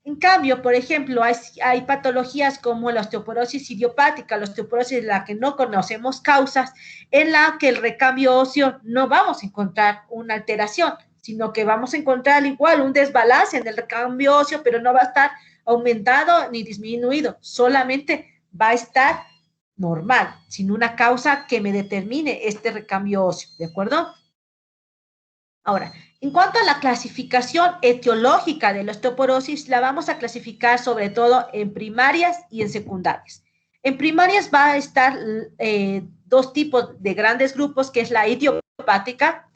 En cambio, por ejemplo, hay patologías como la osteoporosis idiopática, la osteoporosis de la que no conocemos causas, en la que el recambio óseo no vamos a encontrar una alteración, sino que vamos a encontrar al igual un desbalance en el recambio óseo, pero no va a estar aumentado ni disminuido, solamente va a estar normal, sin una causa que me determine este recambio óseo, ¿de acuerdo? Ahora, En cuanto a la clasificación etiológica de la osteoporosis, la vamos a clasificar sobre todo en primarias y en secundarias. En primarias va a estar dos tipos de grandes grupos, que es la idiopática,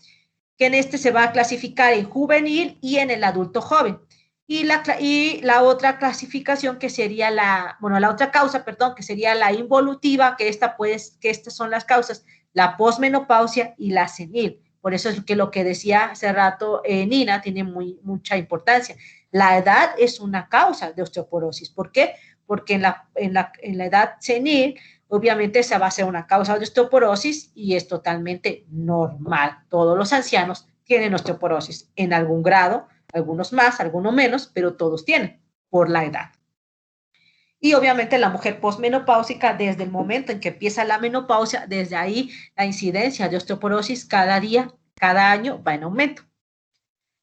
que en este se va a clasificar en juvenil y en el adulto joven. Y la otra clasificación que sería la otra causa, perdón, que sería la involutiva, que estas son las causas, la posmenopausia y la senil. Por eso es que lo que decía hace rato Nina tiene mucha importancia. La edad es una causa de osteoporosis. ¿Por qué? Porque en la edad senil, obviamente esa va a ser una causa de osteoporosis y es totalmente normal. Todos los ancianos tienen osteoporosis en algún grado, algunos más, algunos menos, pero todos tienen por la edad. Y obviamente la mujer posmenopáusica, desde el momento en que empieza la menopausia, desde ahí la incidencia de osteoporosis cada día, cada año va en aumento.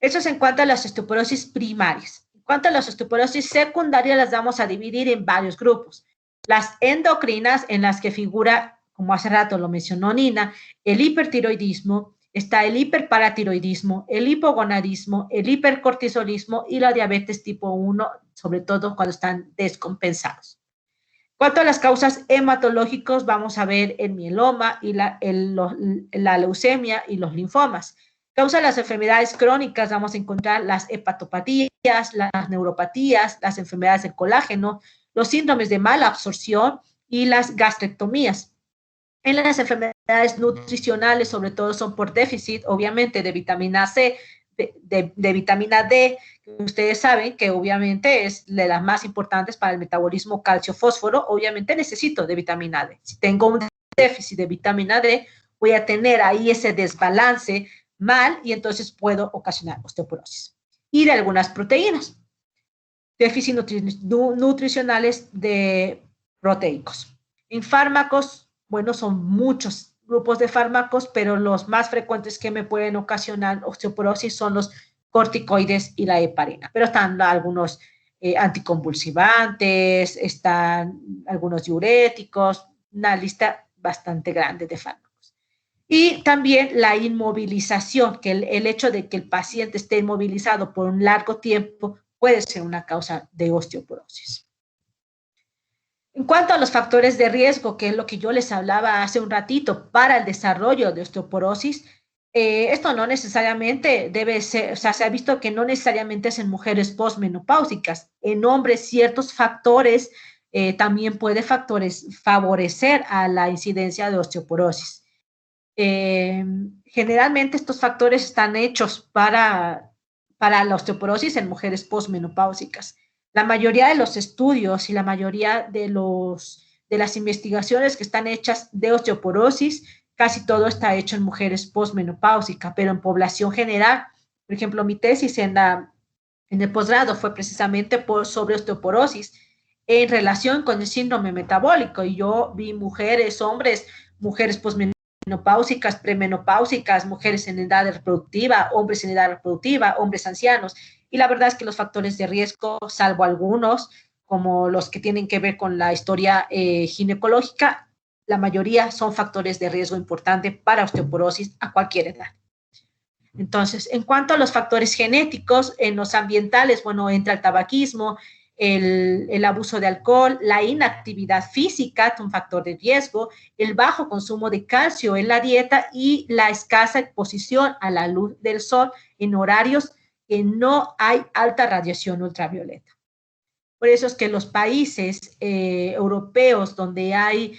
Eso es en cuanto a las osteoporosis primarias. En cuanto a las osteoporosis secundarias, las vamos a dividir en varios grupos. Las endocrinas, en las que figura, como hace rato lo mencionó Nina, el hipertiroidismo, está el hiperparatiroidismo, el hipogonadismo, el hipercortisolismo y la diabetes tipo 1, sobre todo cuando están descompensados. En cuanto a las causas hematológicas, vamos a ver el mieloma y la leucemia y los linfomas. Causa de las enfermedades crónicas, vamos a encontrar las hepatopatías, las neuropatías, las enfermedades del colágeno, los síndromes de mala absorción y las gastrectomías. En las enfermedades nutricionales, sobre todo son por déficit, obviamente, de vitamina C, de vitamina D, que ustedes saben que obviamente es de las más importantes para el metabolismo calcio-fósforo, obviamente necesito de vitamina D. Si tengo un déficit de vitamina D, voy a tener ahí ese desbalance mal y entonces puedo ocasionar osteoporosis. Y de algunas proteínas, déficit nutricionales de proteicos. En fármacos, bueno, son muchos grupos de fármacos, pero los más frecuentes que me pueden ocasionar osteoporosis son los corticoides y la heparina. Pero están algunos anticonvulsivantes, están algunos diuréticos, una lista bastante grande de fármacos. Y también la inmovilización, que el hecho de que el paciente esté inmovilizado por un largo tiempo puede ser una causa de osteoporosis. En cuanto a los factores de riesgo, que es lo que yo les hablaba hace un ratito para el desarrollo de osteoporosis, esto no necesariamente debe ser, o sea, se ha visto que no necesariamente es en mujeres posmenopáusicas. En hombres, ciertos factores también puede favorecer a la incidencia de osteoporosis. Generalmente estos factores están hechos para la osteoporosis en mujeres posmenopáusicas. La mayoría de los estudios y la mayoría de las investigaciones que están hechas de osteoporosis, casi todo está hecho en mujeres posmenopáusicas, pero en población general, por ejemplo, mi tesis en el posgrado fue precisamente sobre osteoporosis en relación con el síndrome metabólico, y yo vi mujeres, hombres, mujeres posmenopáusicas, premenopáusicas, mujeres en edad reproductiva, hombres en edad reproductiva, hombres ancianos. Y la verdad es que los factores de riesgo, salvo algunos, como los que tienen que ver con la historia ginecológica, la mayoría son factores de riesgo importante para osteoporosis a cualquier edad. Entonces, en cuanto a los factores genéticos, en los ambientales, bueno, entra el tabaquismo, el abuso de alcohol, la inactividad física, un factor de riesgo, el bajo consumo de calcio en la dieta y la escasa exposición a la luz del sol en horarios que no hay alta radiación ultravioleta. Por eso es que los países europeos donde hay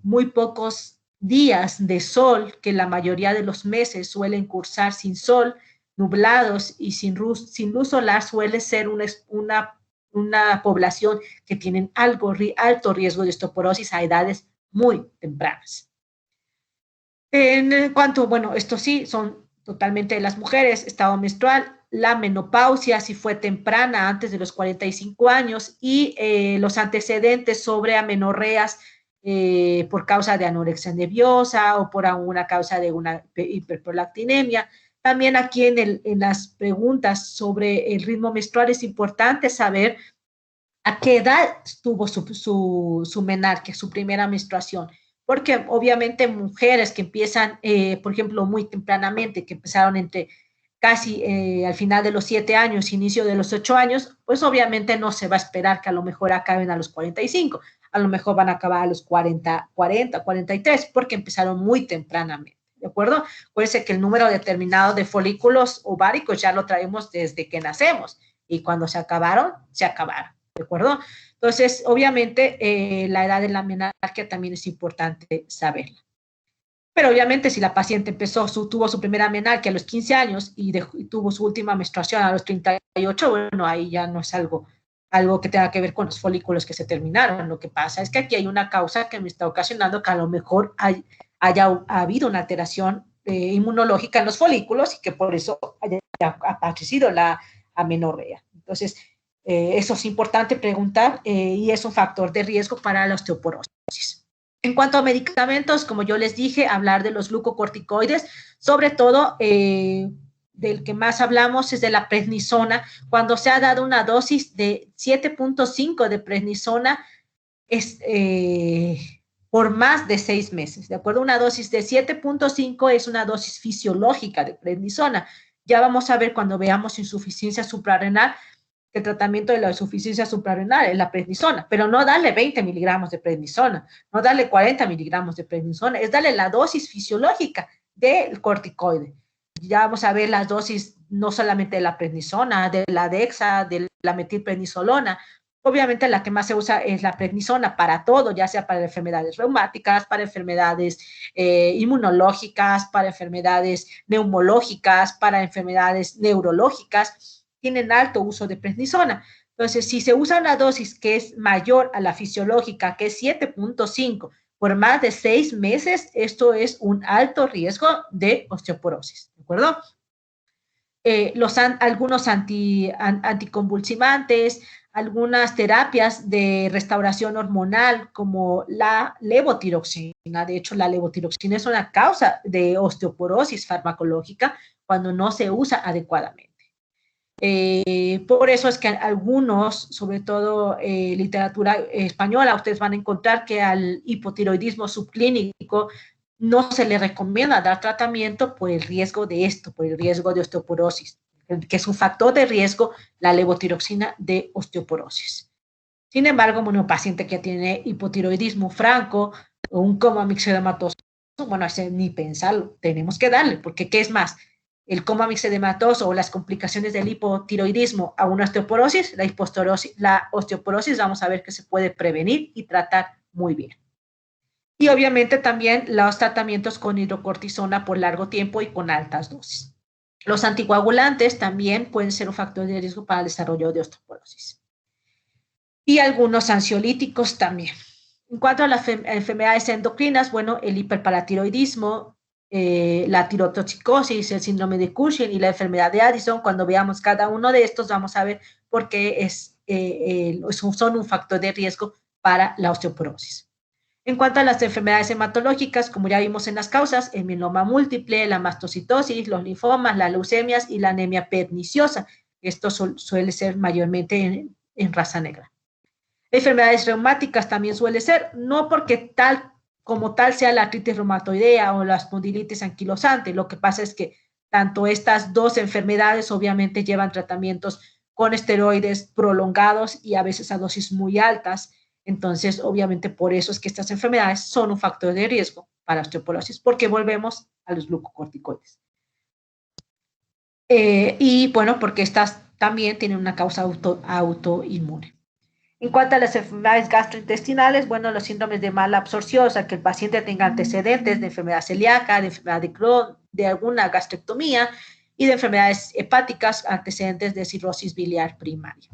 muy pocos días de sol, que la mayoría de los meses suelen cursar sin sol, nublados y sin luz solar, suele ser una población que tienen alto riesgo de osteoporosis a edades muy tempranas. En cuanto, bueno, esto sí, son totalmente de las mujeres, estado menstrual, la menopausia, si fue temprana, antes de los 45 años, y los antecedentes sobre amenorreas por causa de anorexia nerviosa o por alguna causa de una hiperprolactinemia. También aquí en las preguntas sobre el ritmo menstrual es importante saber a qué edad tuvo su menarquia, su primera menstruación. Porque obviamente mujeres que empiezan, por ejemplo, muy tempranamente, que empezaron entre casi al final de los 7 años, inicio de los 8 años, pues obviamente no se va a esperar que a lo mejor acaben a los 45, a lo mejor van a acabar a los 40, 43, porque empezaron muy tempranamente, ¿de acuerdo? Acuérdense que el número determinado de folículos ováricos ya lo traemos desde que nacemos, y cuando se acabaron, ¿de acuerdo? Entonces, obviamente, la edad de la menarquia también es importante saberla. Pero obviamente si la paciente tuvo su primera menarquia a los 15 años y tuvo su última menstruación a los 38, bueno, ahí ya no es algo que tenga que ver con los folículos que se terminaron. Lo que pasa es que aquí hay una causa que me está ocasionando que a lo mejor haya habido una alteración inmunológica en los folículos y que por eso haya aparecido la amenorrea. Entonces, eso es importante preguntar y es un factor de riesgo para la osteoporosis. En cuanto a medicamentos, como yo les dije, hablar de los glucocorticoides, sobre todo del que más hablamos es de la prednisona. Cuando se ha dado una dosis de 7.5 de prednisona por más de 6 meses, ¿de acuerdo? Una dosis de 7.5 es una dosis fisiológica de prednisona. Ya vamos a ver cuando veamos insuficiencia suprarrenal, el tratamiento de la insuficiencia suprarrenal es la prednisona, pero no darle 20 miligramos de prednisona, no darle 40 miligramos de prednisona, es darle la dosis fisiológica del corticoide. Ya vamos a ver las dosis no solamente de la prednisona, de la dexa, de la metilprednisolona. Obviamente la que más se usa es la prednisona para todo, ya sea para enfermedades reumáticas, para enfermedades inmunológicas, para enfermedades neumológicas, para enfermedades neurológicas. Tienen alto uso de prednisona. Entonces, si se usa una dosis que es mayor a la fisiológica, que es 7.5, por más de 6 meses, esto es un alto riesgo de osteoporosis, ¿de acuerdo? Algunos anticonvulsivantes, algunas terapias de restauración hormonal como la levotiroxina. De hecho, la levotiroxina es una causa de osteoporosis farmacológica cuando no se usa adecuadamente. Por eso es que algunos, sobre todo literatura española, ustedes van a encontrar que al hipotiroidismo subclínico no se le recomienda dar tratamiento por el riesgo de esto, por el riesgo de osteoporosis, que es un factor de riesgo, la levotiroxina de osteoporosis. Sin embargo, un paciente que tiene hipotiroidismo franco o un coma mixedematoso, bueno, ni pensarlo, tenemos que darle, porque ¿qué es más? El coma mixedematoso o las complicaciones del hipotiroidismo a una osteoporosis, la osteoporosis vamos a ver que se puede prevenir y tratar muy bien. Y obviamente también los tratamientos con hidrocortisona por largo tiempo y con altas dosis. Los anticoagulantes también pueden ser un factor de riesgo para el desarrollo de osteoporosis. Y algunos ansiolíticos también. En cuanto a las enfermedades endocrinas, bueno, el hiperparatiroidismo, la tirotoxicosis, el síndrome de Cushing y la enfermedad de Addison, cuando veamos cada uno de estos vamos a ver por qué son un factor de riesgo para la osteoporosis. En cuanto a las enfermedades hematológicas, como ya vimos en las causas, el mieloma múltiple, la mastocitosis, los linfomas, las leucemias y la anemia perniciosa. Esto suele ser mayormente en raza negra. Enfermedades reumáticas también suele ser, no porque como tal sea la artritis reumatoidea o la espondilitis anquilosante. Lo que pasa es que tanto estas dos enfermedades obviamente llevan tratamientos con esteroides prolongados y a veces a dosis muy altas. Entonces, obviamente, por eso es que estas enfermedades son un factor de riesgo para osteoporosis, porque volvemos a los glucocorticoides. Y bueno, porque estas también tienen una causa autoinmune. En cuanto a las enfermedades gastrointestinales, bueno, los síndromes de mala absorción, o sea, que el paciente tenga antecedentes de enfermedad celíaca, de enfermedad de Crohn, de alguna gastrectomía y de enfermedades hepáticas, antecedentes de cirrosis biliar primaria.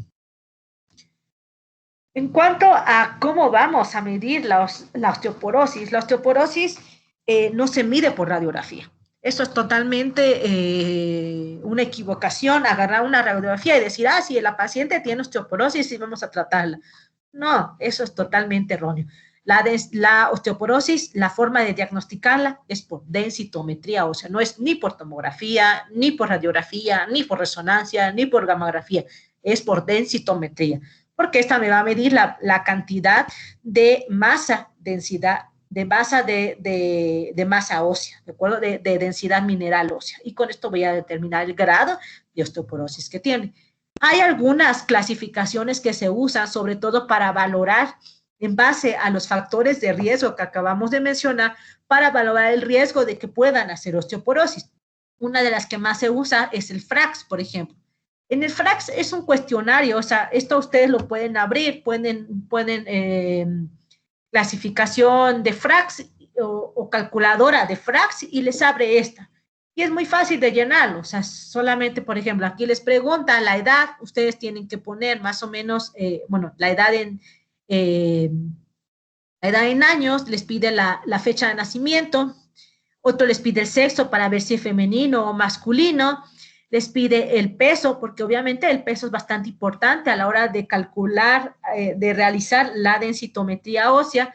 En cuanto a cómo vamos a medir la osteoporosis no se mide por radiografía. Eso es totalmente una equivocación, agarrar una radiografía y decir, si la paciente tiene osteoporosis y vamos a tratarla. No, eso es totalmente erróneo. La osteoporosis, la forma de diagnosticarla es por densitometría, o sea, no es ni por tomografía, ni por radiografía, ni por resonancia, ni por gamografía, es por densitometría, porque esta me va a medir la cantidad de masa, densidad masa de masa ósea, ¿de acuerdo? De densidad mineral ósea. Y con esto voy a determinar el grado de osteoporosis que tiene. Hay algunas clasificaciones que se usan, sobre todo para valorar en base a los factores de riesgo que acabamos de mencionar, para valorar el riesgo de que puedan hacer osteoporosis. Una de las que más se usa es el FRAX, por ejemplo. En el FRAX es un cuestionario, o sea, esto ustedes lo pueden abrir, pueden clasificación de FRAX o calculadora de FRAX y les abre esta. Y es muy fácil de llenarlo, o sea, solamente, por ejemplo, aquí les pregunta la edad, ustedes tienen que poner más o menos, bueno, la edad en años, les pide la fecha de nacimiento, otro les pide el sexo para ver si es femenino o masculino, les pide el peso, porque obviamente el peso es bastante importante a la hora de calcular, de realizar la densitometría ósea,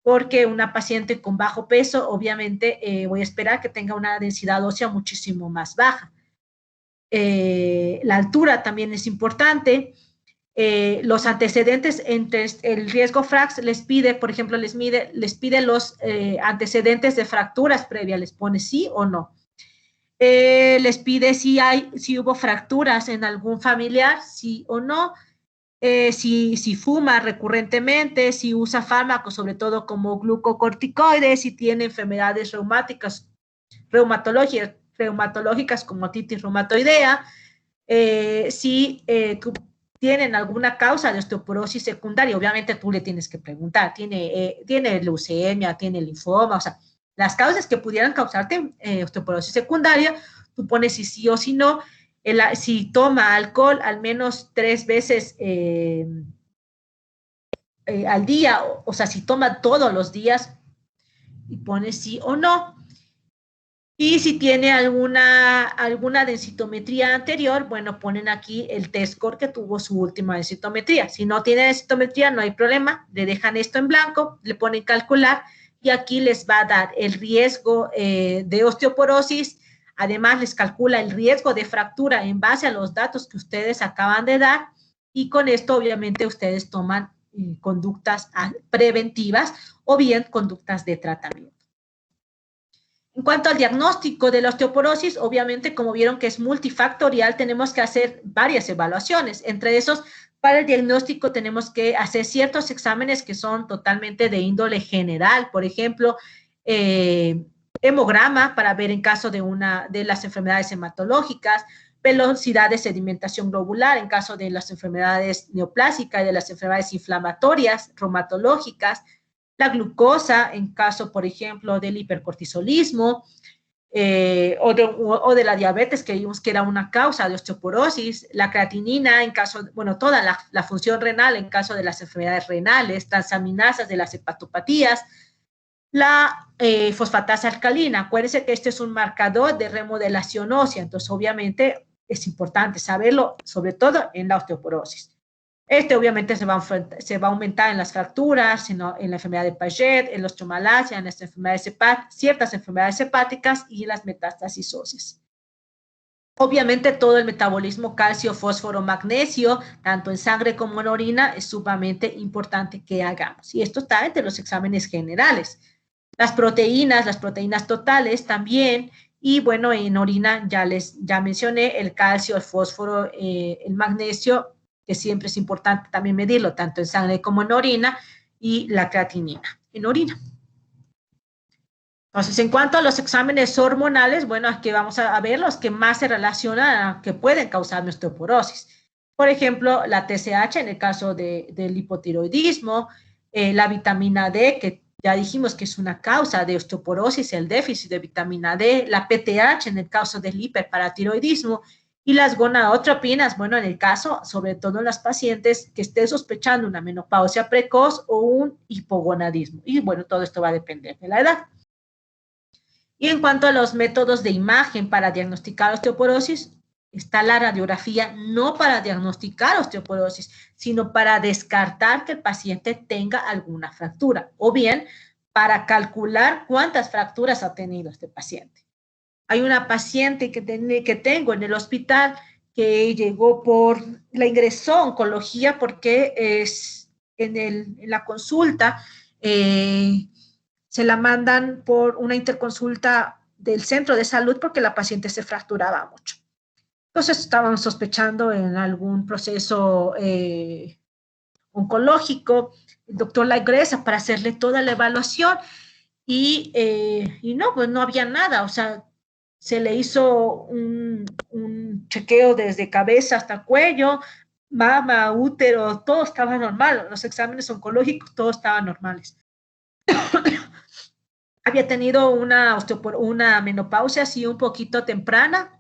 porque una paciente con bajo peso, obviamente voy a esperar que tenga una densidad ósea muchísimo más baja. La altura también es importante. Los antecedentes entre el riesgo FRAX les pide, por ejemplo, les pide los antecedentes de fracturas previas, les pone sí o no. Les pide si hubo fracturas en algún familiar, sí o no. Si fuma recurrentemente, si usa fármacos, sobre todo como glucocorticoides, si tiene enfermedades reumatológicas como artritis reumatoidea, si tienen alguna causa de osteoporosis secundaria, obviamente tú le tienes que preguntar, ¿tiene leucemia, tiene linfoma? O sea, las causas que pudieran causarte osteoporosis secundaria, tú pones si sí o si no. Si toma alcohol al menos 3 veces al día, o sea, si toma todos los días, y pone sí o no. Y si tiene alguna densitometría anterior, bueno, ponen aquí el test score que tuvo su última densitometría. Si no tiene densitometría, no hay problema, le dejan esto en blanco, le ponen calcular, y aquí les va a dar el riesgo de osteoporosis. Además, les calcula el riesgo de fractura en base a los datos que ustedes acaban de dar, y con esto obviamente ustedes toman conductas preventivas o bien conductas de tratamiento. En cuanto al diagnóstico de la osteoporosis, obviamente, como vieron que es multifactorial, tenemos que hacer varias evaluaciones. Entre esos, para el diagnóstico tenemos que hacer ciertos exámenes que son totalmente de índole general. Por ejemplo, hemograma para ver en caso de las enfermedades hematológicas, velocidad de sedimentación globular en caso de las enfermedades neoplásicas y de las enfermedades inflamatorias reumatológicas, la glucosa en caso, por ejemplo, del hipercortisolismo o de la diabetes, que vimos que era una causa de osteoporosis, la creatinina en caso, bueno, toda la función renal en caso de las enfermedades renales, transaminasas de las hepatopatías, la fosfatasa alcalina. Acuérdense que este es un marcador de remodelación ósea, entonces obviamente es importante saberlo, sobre todo en la osteoporosis. Este obviamente se va a aumentar en las fracturas, en la enfermedad de Paget, en la osteomalacia, en las ciertas enfermedades hepáticas y en las metástasis óseas. Obviamente todo el metabolismo calcio, fósforo, magnesio, tanto en sangre como en orina, es sumamente importante que hagamos. Y esto está entre los exámenes generales. Las proteínas totales también. Y bueno, en orina ya mencioné el calcio, el fósforo, el magnesio, que siempre es importante también medirlo, tanto en sangre como en orina, y la creatinina en orina. Entonces, en cuanto a los exámenes hormonales, bueno, aquí vamos a ver los que más se relacionan a que pueden causar osteoporosis. Por ejemplo, la TSH en el caso del hipotiroidismo, la vitamina D, que ya dijimos que es una causa de osteoporosis, el déficit de vitamina D, la PTH en el caso del hiperparatiroidismo, y las gonadotropinas, bueno, en el caso, sobre todo en las pacientes que estén sospechando una menopausia precoz o un hipogonadismo. Y bueno, todo esto va a depender de la edad. Y en cuanto a los métodos de imagen para diagnosticar osteoporosis, está la radiografía no para diagnosticar osteoporosis, sino para descartar que el paciente tenga alguna fractura, o bien para calcular cuántas fracturas ha tenido este paciente. Hay una paciente que tengo en el hospital que la ingresó a oncología porque en la consulta se la mandan por una interconsulta del centro de salud porque la paciente se fracturaba mucho. Entonces estaban sospechando en algún proceso oncológico. El doctor la ingresa para hacerle toda la evaluación y no, pues no había nada. O sea, se le hizo un chequeo desde cabeza hasta cuello, mama, útero, todo estaba normal. Los exámenes oncológicos, todos estaban normales. Había tenido una menopausia así un poquito temprana,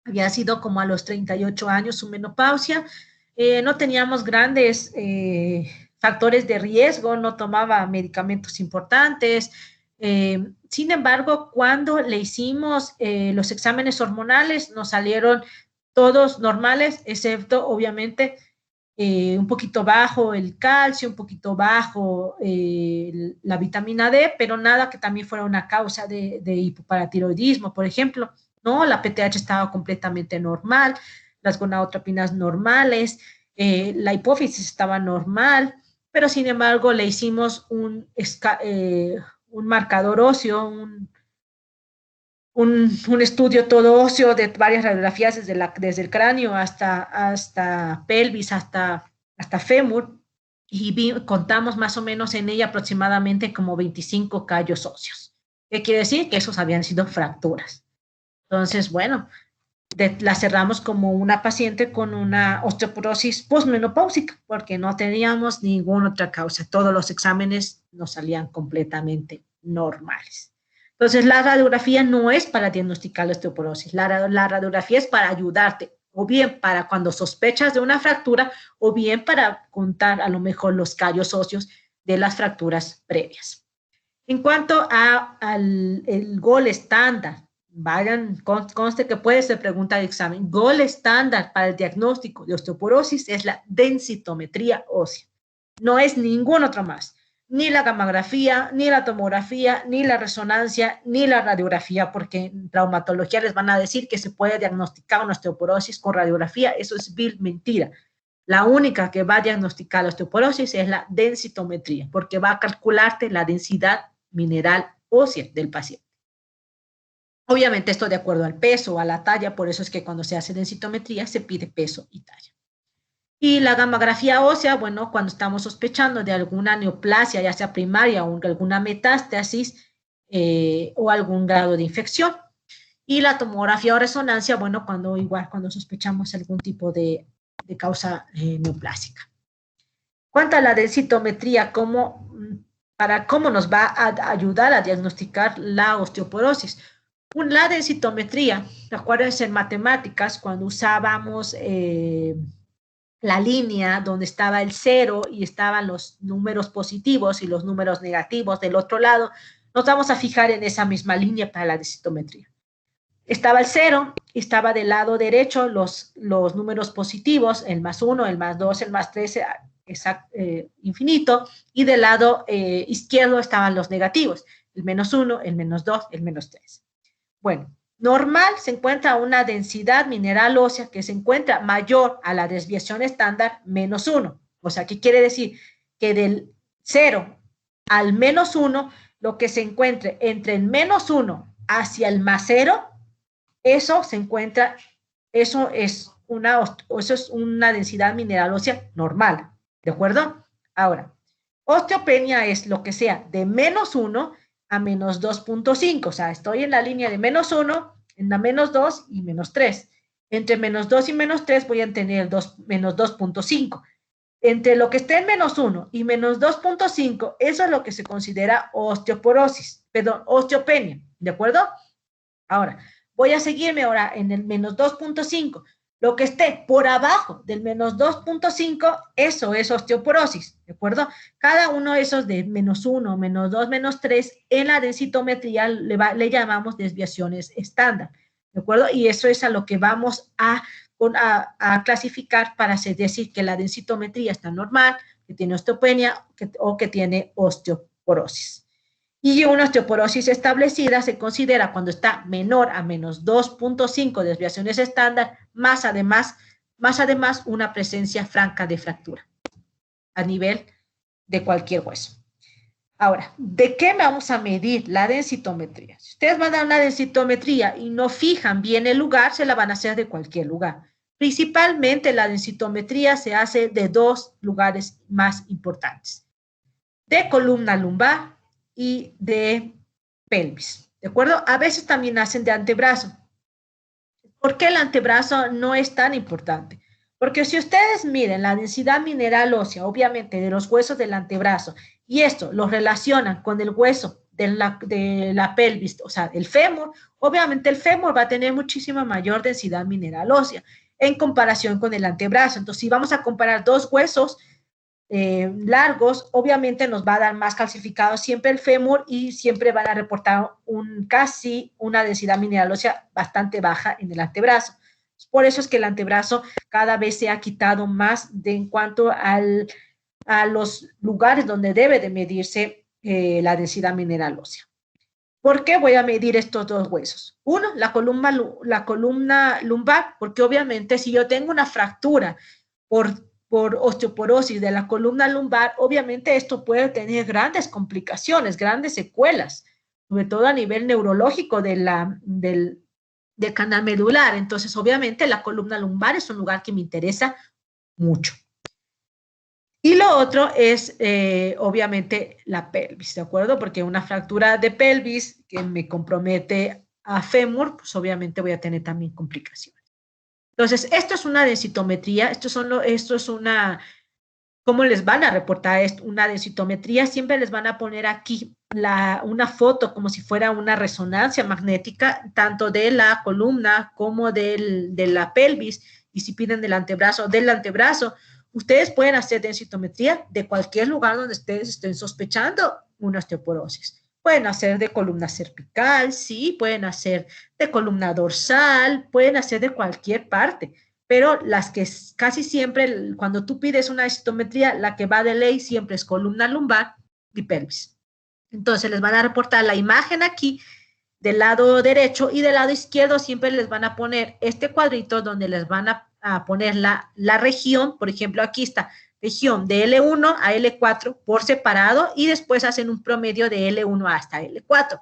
había sido como a los 38 años su menopausia, no teníamos grandes factores de riesgo, no tomaba medicamentos importantes, sin embargo, cuando le hicimos los exámenes hormonales, nos salieron todos normales, excepto obviamente un poquito bajo el calcio, un poquito bajo la vitamina D, pero nada que también fuera una causa de hipoparatiroidismo, por ejemplo. No, la PTH estaba completamente normal, las gonadotropinas normales, la hipófisis estaba normal, pero sin embargo le hicimos un marcador óseo, un estudio todo óseo de varias radiografías desde el cráneo hasta pelvis, hasta fémur, y contamos más o menos en ella aproximadamente como 25 callos óseos. ¿Qué quiere decir? Que esos habían sido fracturas. Entonces, bueno, la cerramos como una paciente con una osteoporosis postmenopáusica, porque no teníamos ninguna otra causa. Todos los exámenes nos salían completamente normales. Entonces, la radiografía no es para diagnosticar la osteoporosis. La radiografía es para ayudarte, o bien para cuando sospechas de una fractura, o bien para contar a lo mejor los callos óseos de las fracturas previas. En cuanto al gold estándar, conste que puede ser pregunta de examen. Gold estándar para el diagnóstico de osteoporosis es la densitometría ósea. No es ningún otro más. Ni la gammagrafía, ni la tomografía, ni la resonancia, ni la radiografía, porque en traumatología les van a decir que se puede diagnosticar una osteoporosis con radiografía. Eso es vil mentira. La única que va a diagnosticar la osteoporosis es la densitometría, porque va a calcularte la densidad mineral ósea del paciente. Obviamente esto de acuerdo al peso o a la talla, por eso es que cuando se hace densitometría se pide peso y talla. Y la gammagrafía ósea, bueno, cuando estamos sospechando de alguna neoplasia, ya sea primaria o alguna metástasis o algún grado de infección. Y la tomografía o resonancia, bueno, cuando sospechamos algún tipo de causa neoplásica. Cuanto a la densitometría, ¿cómo nos va a ayudar a diagnosticar la osteoporosis? La densitometría, acuérdense en matemáticas, cuando usábamos la línea donde estaba el 0 y estaban los números positivos y los números negativos del otro lado, nos vamos a fijar en esa misma línea para la densitometría. Estaba el 0 y estaba del lado derecho los números positivos, el +1, el +2, el +3, infinito, y del lado izquierdo estaban los negativos, el -1, el -2, el -3. Bueno, normal se encuentra una densidad mineral ósea que se encuentra mayor a la desviación estándar -1. O sea, ¿qué quiere decir? Que del 0 al -1, lo que se encuentre entre el -1 hacia el +0, eso es una densidad mineral ósea normal, ¿de acuerdo? Ahora, osteopenia es lo que sea de -1 a -2.5, o sea, estoy en la línea de -1, en la -2 y -3. Entre -2 y -3 voy a tener -2.5. Entre lo que esté en -1 y -2.5, eso es lo que se considera osteopenia, ¿de acuerdo? Ahora, voy a seguirme ahora en el -2.5. Lo que esté por abajo del -2.5, eso es osteoporosis, ¿de acuerdo? Cada uno de esos de -1, -2, -3, en la densitometría le llamamos desviaciones estándar, ¿de acuerdo? Y eso es a lo que vamos a clasificar para decir que la densitometría está normal, que tiene osteopenia o que tiene osteoporosis. Y una osteoporosis establecida se considera cuando está menor a -2.5 desviaciones estándar, más además una presencia franca de fractura a nivel de cualquier hueso. Ahora, ¿de qué vamos a medir la densitometría? Si ustedes van a dar una densitometría y no fijan bien el lugar, se la van a hacer de cualquier lugar. Principalmente la densitometría se hace de dos lugares más importantes, de columna lumbar y de pelvis, ¿de acuerdo? A veces también hacen de antebrazo. ¿Por qué el antebrazo no es tan importante? Porque si ustedes miren la densidad mineral ósea, obviamente de los huesos del antebrazo, y esto lo relacionan con el hueso de la pelvis, o sea, el fémur, obviamente el fémur va a tener muchísima mayor densidad mineral ósea en comparación con el antebrazo. Entonces, si vamos a comparar dos huesos largos, obviamente nos va a dar más calcificado siempre el fémur y siempre van a reportar casi una densidad mineral ósea bastante baja en el antebrazo. Por eso es que el antebrazo cada vez se ha quitado más en cuanto a los lugares donde debe de medirse la densidad mineral ósea. ¿Por qué voy a medir estos dos huesos? Uno, la columna lumbar, porque obviamente si yo tengo una fractura por osteoporosis de la columna lumbar, obviamente esto puede tener grandes complicaciones, grandes secuelas, sobre todo a nivel neurológico del canal medular. Entonces, obviamente, la columna lumbar es un lugar que me interesa mucho. Y lo otro es, obviamente, la pelvis, ¿de acuerdo? Porque una fractura de pelvis que me compromete a fémur, pues obviamente voy a tener también complicaciones. Entonces, esto es una densitometría, esto es una, ¿cómo les van a reportar esto? Una densitometría, siempre les van a poner aquí una foto como si fuera una resonancia magnética, tanto de la columna como de la pelvis, y si piden del antebrazo, ustedes pueden hacer densitometría de cualquier lugar donde ustedes estén sospechando una osteoporosis. Pueden hacer de columna cervical, sí, pueden hacer de columna dorsal, pueden hacer de cualquier parte, pero las que casi siempre, cuando tú pides una densitometría, la que va de ley siempre es columna lumbar y pelvis. Entonces les van a reportar la imagen aquí del lado derecho y del lado izquierdo siempre les van a poner este cuadrito donde les van a poner la región, por ejemplo, aquí está, región de L1 a L4 por separado y después hacen un promedio de L1 hasta L4.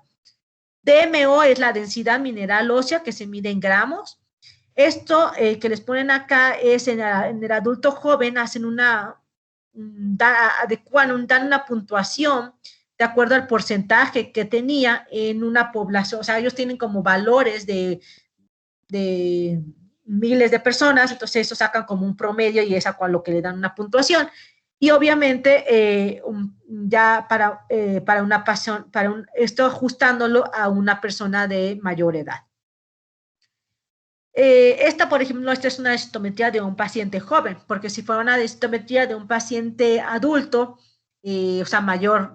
DMO es la densidad mineral ósea que se mide en gramos. Esto que les ponen acá es en el adulto joven, hacen dan una puntuación de acuerdo al porcentaje que tenía en una población. O sea, ellos tienen como valores de miles de personas, entonces eso sacan como un promedio y es a lo que le dan una puntuación. Y obviamente ya para una pasión, esto ajustándolo a una persona de mayor edad. Esta, por ejemplo, esta es una densitometría de un paciente joven, porque si fuera una densitometría de un paciente adulto, o sea,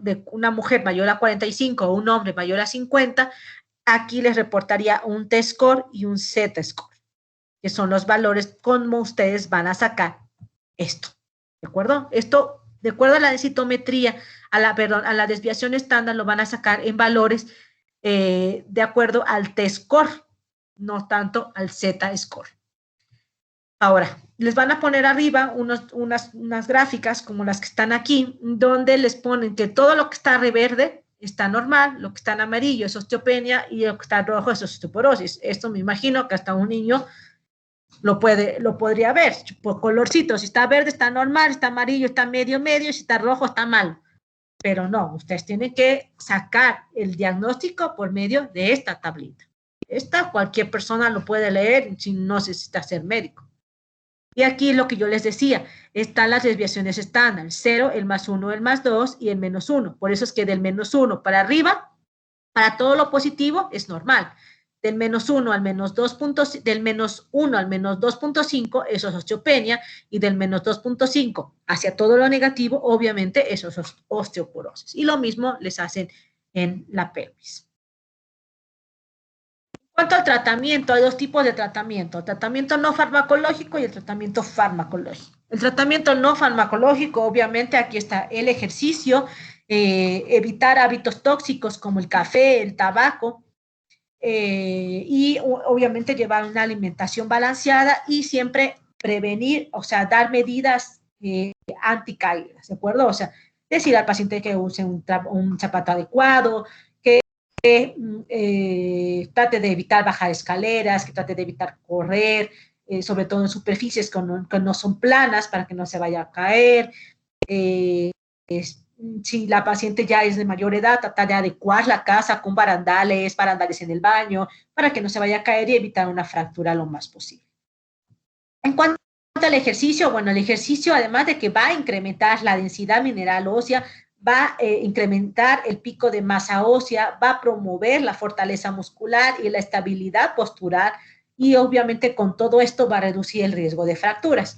de una mujer mayor a 45 o un hombre mayor a 50, aquí les reportaría un T-score y un Z-score, que son los valores como ustedes van a sacar esto, ¿de acuerdo? Esto, de acuerdo a la densitometría, a la desviación estándar, lo van a sacar en valores de acuerdo al T-score, no tanto al Z-score. Ahora, les van a poner arriba unas gráficas como las que están aquí, donde les ponen que todo lo que está verde está normal, lo que está en amarillo es osteopenia y lo que está en rojo es osteoporosis. Esto me imagino que hasta un niño lo podría ver por colorcitos. Si está verde está normal, está amarillo está medio, si está rojo está mal. Pero no, ustedes tienen que sacar el diagnóstico por medio de esta tablita. Esta cualquier persona lo puede leer si no necesita ser médico. Y aquí lo que yo les decía, están las desviaciones estándar, 0, el +1, el +2 y el -1. Por eso es que del -1 para arriba, para todo lo positivo es normal. Del -1 al -2, del -1 al -2.5, eso es osteopenia, y del -2.5 hacia todo lo negativo, obviamente, eso es osteoporosis. Y lo mismo les hacen en la pelvis. En cuanto al tratamiento, hay dos tipos de tratamiento, el tratamiento no farmacológico y el tratamiento farmacológico. El tratamiento no farmacológico, obviamente, aquí está el ejercicio, evitar hábitos tóxicos como el café, el tabaco, y obviamente llevar una alimentación balanceada y siempre prevenir, o sea, dar medidas anticaídas, ¿de acuerdo? O sea, decir al paciente que use un zapato adecuado, trate de evitar bajar escaleras, que trate de evitar correr, sobre todo en superficies que no son planas para que no se vaya a caer. Si la paciente ya es de mayor edad, trata de adecuar la casa con barandales en el baño, para que no se vaya a caer y evitar una fractura lo más posible. En cuanto al ejercicio, bueno, el ejercicio, además de que va a incrementar la densidad mineral ósea, va a incrementar el pico de masa ósea, va a promover la fortaleza muscular y la estabilidad postural, y obviamente con todo esto va a reducir el riesgo de fracturas.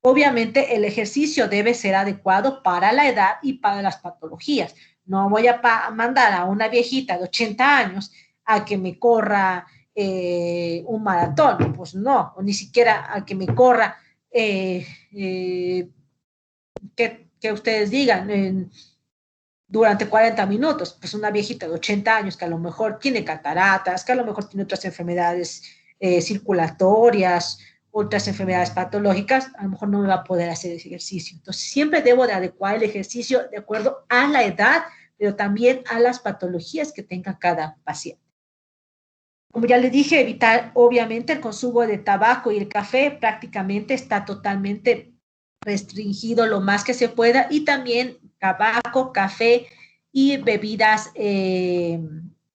Obviamente el ejercicio debe ser adecuado para la edad y para las patologías. No voy a mandar a una viejita de 80 años a que me corra un maratón, pues no, o ni siquiera a que me corra que ustedes digan durante 40 minutos, pues una viejita de 80 años que a lo mejor tiene cataratas, que a lo mejor tiene otras enfermedades circulatorias, otras enfermedades patológicas, a lo mejor no me va a poder hacer ese ejercicio. Entonces, siempre debo de adecuar el ejercicio de acuerdo a la edad, pero también a las patologías que tenga cada paciente. Como ya les dije, evitar obviamente el consumo de tabaco y el café prácticamente está totalmente restringido lo más que se pueda, y también tabaco, café y bebidas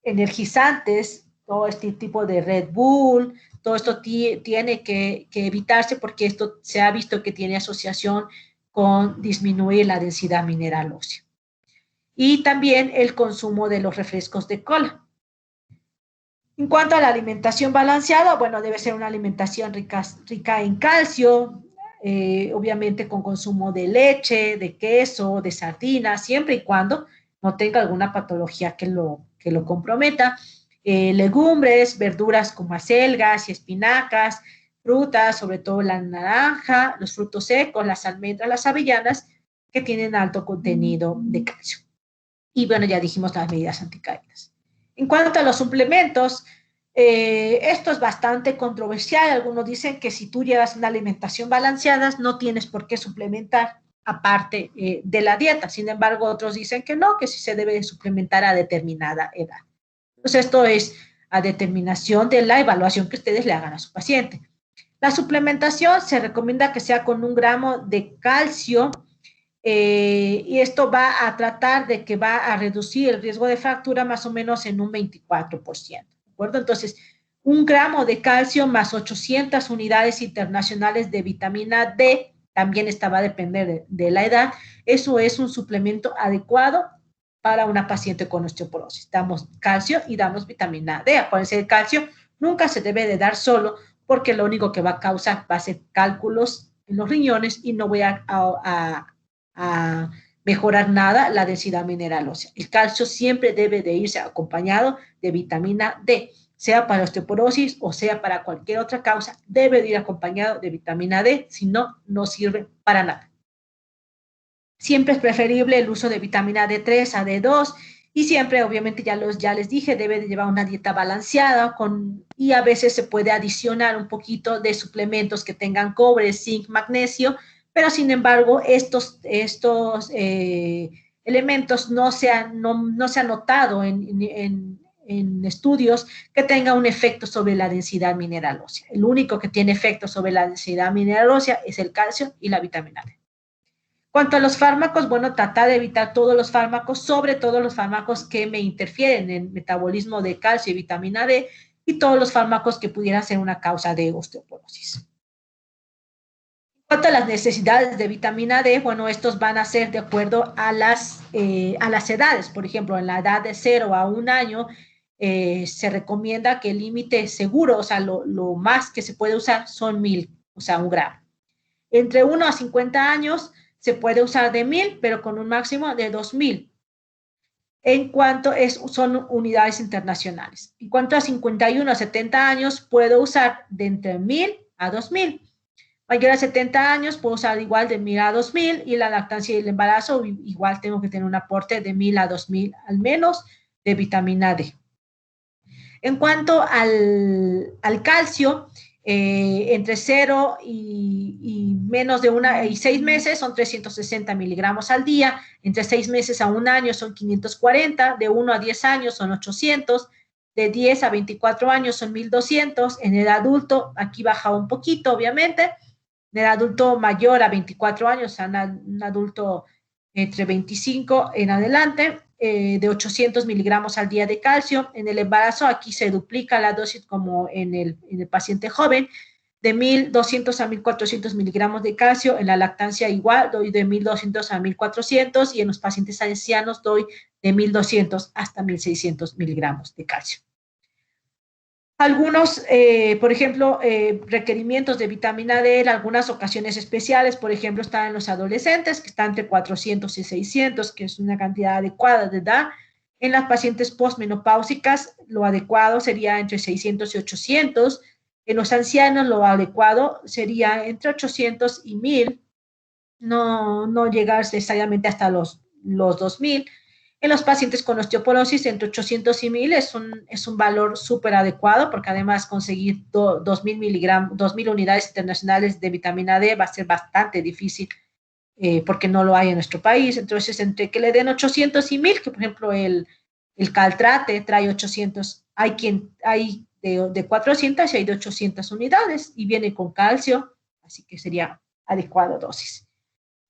energizantes, todo este tipo de Red Bull, todo esto tiene que evitarse, porque esto se ha visto que tiene asociación con disminuir la densidad mineral ósea. Y también el consumo de los refrescos de cola. En cuanto a la alimentación balanceada, bueno, debe ser una alimentación rica en calcio, obviamente con consumo de leche, de queso, de sardinas, siempre y cuando no tenga alguna patología que lo comprometa. Legumbres, verduras como acelgas y espinacas, frutas, sobre todo la naranja, los frutos secos, las almendras, las avellanas, que tienen alto contenido de calcio. Y bueno, ya dijimos las medidas anticaídas. En cuanto a los suplementos, esto es bastante controversial. Algunos dicen que si tú llevas una alimentación balanceada, no tienes por qué suplementar aparte de la dieta. Sin embargo, otros dicen que no, que sí se debe suplementar a determinada edad. Entonces, esto es a determinación de la evaluación que ustedes le hagan a su paciente. La suplementación se recomienda que sea con 1 gramo de calcio, y esto va a tratar de que va a reducir el riesgo de fractura más o menos en un 24%. ¿De acuerdo? Entonces, 1 gramo de calcio más 800 unidades internacionales de vitamina D, también esta va a depender de la edad. Eso es un suplemento adecuado para una paciente con osteoporosis. Damos calcio y damos vitamina D. Acuérdense, el calcio nunca se debe de dar solo, porque lo único que va a causar va a ser cálculos en los riñones y no voy a mejorar nada la densidad mineral ósea. El calcio siempre debe de irse acompañado de vitamina D, sea para osteoporosis o sea para cualquier otra causa, debe de ir acompañado de vitamina D, si no, no sirve para nada. Siempre es preferible el uso de vitamina D3 a D2, y siempre, obviamente, ya les dije, debe de llevar una dieta balanceada y a veces se puede adicionar un poquito de suplementos que tengan cobre, zinc, magnesio, pero sin embargo, estos elementos no se han notado en estudios que tengan un efecto sobre la densidad mineral ósea. El único que tiene efecto sobre la densidad mineral ósea es el calcio y la vitamina D. Cuanto a los fármacos, bueno, tratar de evitar todos los fármacos, sobre todo los fármacos que me interfieren en el metabolismo de calcio y vitamina D, y todos los fármacos que pudieran ser una causa de osteoporosis. En cuanto a las necesidades de vitamina D, bueno, estos van a ser de acuerdo a las edades. Por ejemplo, en la edad de 0 a 1 año, se recomienda que el límite seguro, o sea, lo más que se puede usar son 1000, o sea, 1 gramo. Entre 1 a 50 años, se puede usar de 1000, pero con un máximo de 2000. En cuanto son unidades internacionales. En cuanto a 51 a 70 años, puedo usar de entre 1000 a 2000. Mayor a 70 años, puedo usar igual de 1000 a 2000, y la lactancia y el embarazo, igual tengo que tener un aporte de 1000 a 2000 al menos de vitamina D. En cuanto al calcio, Entre 0 y menos de 6 meses son 360 miligramos al día, entre 6 meses a 1 año son 540, de 1 a 10 años son 800, de 10 a 24 años son 1200, en el adulto, aquí baja un poquito obviamente, en el adulto mayor a 24 años, un adulto entre 25 en adelante, de 800 miligramos al día de calcio. En el embarazo aquí se duplica la dosis como en el paciente joven, de 1200 a 1400 miligramos de calcio. En la lactancia igual, doy de 1200 a 1400 y en los pacientes ancianos doy de 1200 hasta 1600 miligramos de calcio. Algunos, por ejemplo, requerimientos de vitamina D en algunas ocasiones especiales, por ejemplo, están en los adolescentes, que están entre 400 y 600, que es una cantidad adecuada de edad. En las pacientes postmenopáusicas, lo adecuado sería entre 600 y 800. En los ancianos, lo adecuado sería entre 800 y 1000, no llegar necesariamente hasta los 2000. En los pacientes con osteoporosis, entre 800 y 1000 es un valor súper adecuado, porque además conseguir 2000 unidades internacionales de vitamina D va a ser bastante difícil, porque no lo hay en nuestro país. Entonces, entre que le den 800 y 1000, que por ejemplo el Caltrate trae 800, hay de 400 y hay de 800 unidades, y viene con calcio, así que sería adecuada dosis.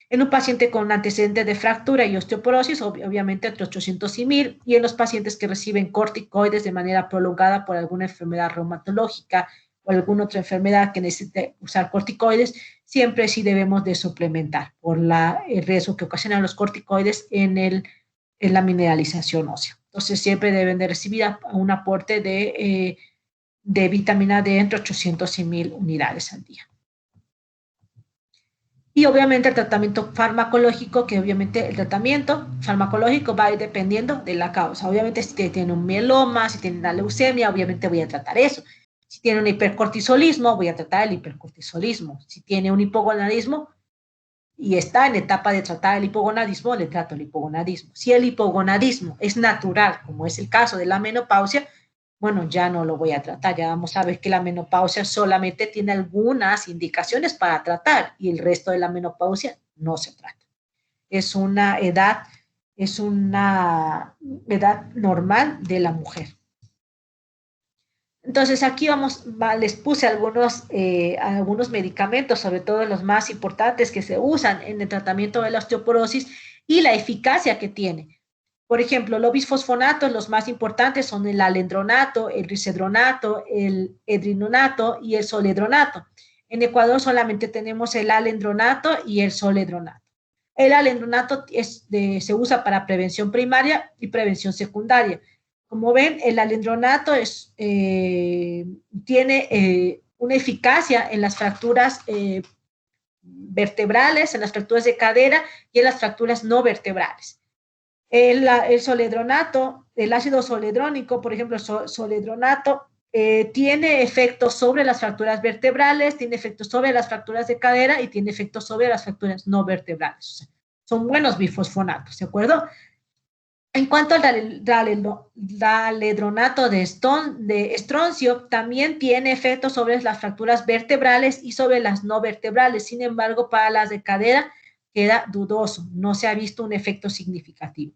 En un paciente con antecedentes de fractura y osteoporosis, obviamente entre 800 y 1000, y en los pacientes que reciben corticoides de manera prolongada por alguna enfermedad reumatológica o alguna otra enfermedad que necesite usar corticoides, siempre sí debemos de suplementar por el riesgo que ocasionan los corticoides en la mineralización ósea. Entonces siempre deben de recibir un aporte de vitamina D entre 800 y 1000 unidades al día. Y obviamente el tratamiento farmacológico, que obviamente el tratamiento farmacológico va a ir dependiendo de la causa. Obviamente si tiene un mieloma, si tiene una leucemia, obviamente voy a tratar eso. Si tiene un hipercortisolismo, voy a tratar el hipercortisolismo. Si tiene un hipogonadismo y está en etapa de tratar el hipogonadismo, le trato el hipogonadismo. Si el hipogonadismo es natural, como es el caso de la menopausia, bueno, ya no lo voy a tratar. Ya vamos a ver que la menopausia solamente tiene algunas indicaciones para tratar y el resto de la menopausia no se trata. Es una edad normal de la mujer. Entonces aquí les puse algunos medicamentos, sobre todo los más importantes que se usan en el tratamiento de la osteoporosis y la eficacia que tiene. Por ejemplo, los bisfosfonatos, los más importantes son el alendronato, el risedronato, el edrinonato y el soledronato. En Ecuador solamente tenemos el alendronato y el soledronato. El alendronato se usa para prevención primaria y prevención secundaria. Como ven, el alendronato tiene una eficacia en las fracturas vertebrales, en las fracturas de cadera y en las fracturas no vertebrales. El soledronato, el ácido soledrónico, por ejemplo, soledronato, tiene efectos sobre las fracturas vertebrales, tiene efectos sobre las fracturas de cadera y tiene efectos sobre las fracturas no vertebrales. O sea, son buenos bifosfonatos, ¿de acuerdo? En cuanto al daledronato de estroncio, también tiene efectos sobre las fracturas vertebrales y sobre las no vertebrales. Sin embargo, para las de cadera queda dudoso, no se ha visto un efecto significativo.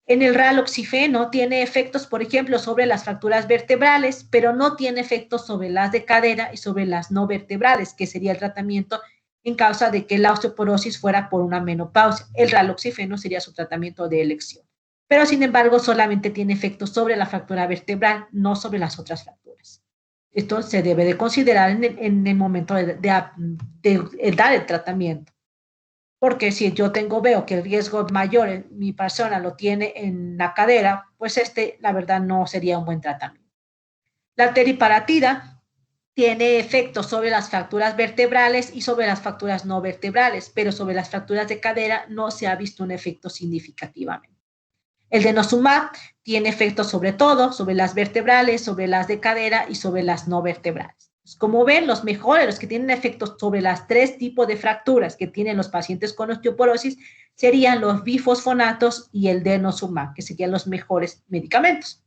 En el raloxifeno tiene efectos, por ejemplo, sobre las fracturas vertebrales, pero no tiene efectos sobre las de cadera y sobre las no vertebrales, que sería el tratamiento en causa de que la osteoporosis fuera por una menopausia. El raloxifeno sería su tratamiento de elección. Pero, sin embargo, solamente tiene efectos sobre la fractura vertebral, no sobre las otras fracturas. Esto se debe de considerar en el momento de dar el tratamiento. Porque si yo veo que el riesgo mayor, mi persona lo tiene en la cadera, pues la verdad, no sería un buen tratamiento. La teriparatida tiene efectos sobre las fracturas vertebrales y sobre las fracturas no vertebrales, pero sobre las fracturas de cadera no se ha visto un efecto significativamente. El denosumab tiene efectos sobre todo, sobre las vertebrales, sobre las de cadera y sobre las no vertebrales. Como ven, los mejores, los que tienen efectos sobre las 3 tipos de fracturas que tienen los pacientes con osteoporosis, serían los bifosfonatos y el denosumab, que serían los mejores medicamentos.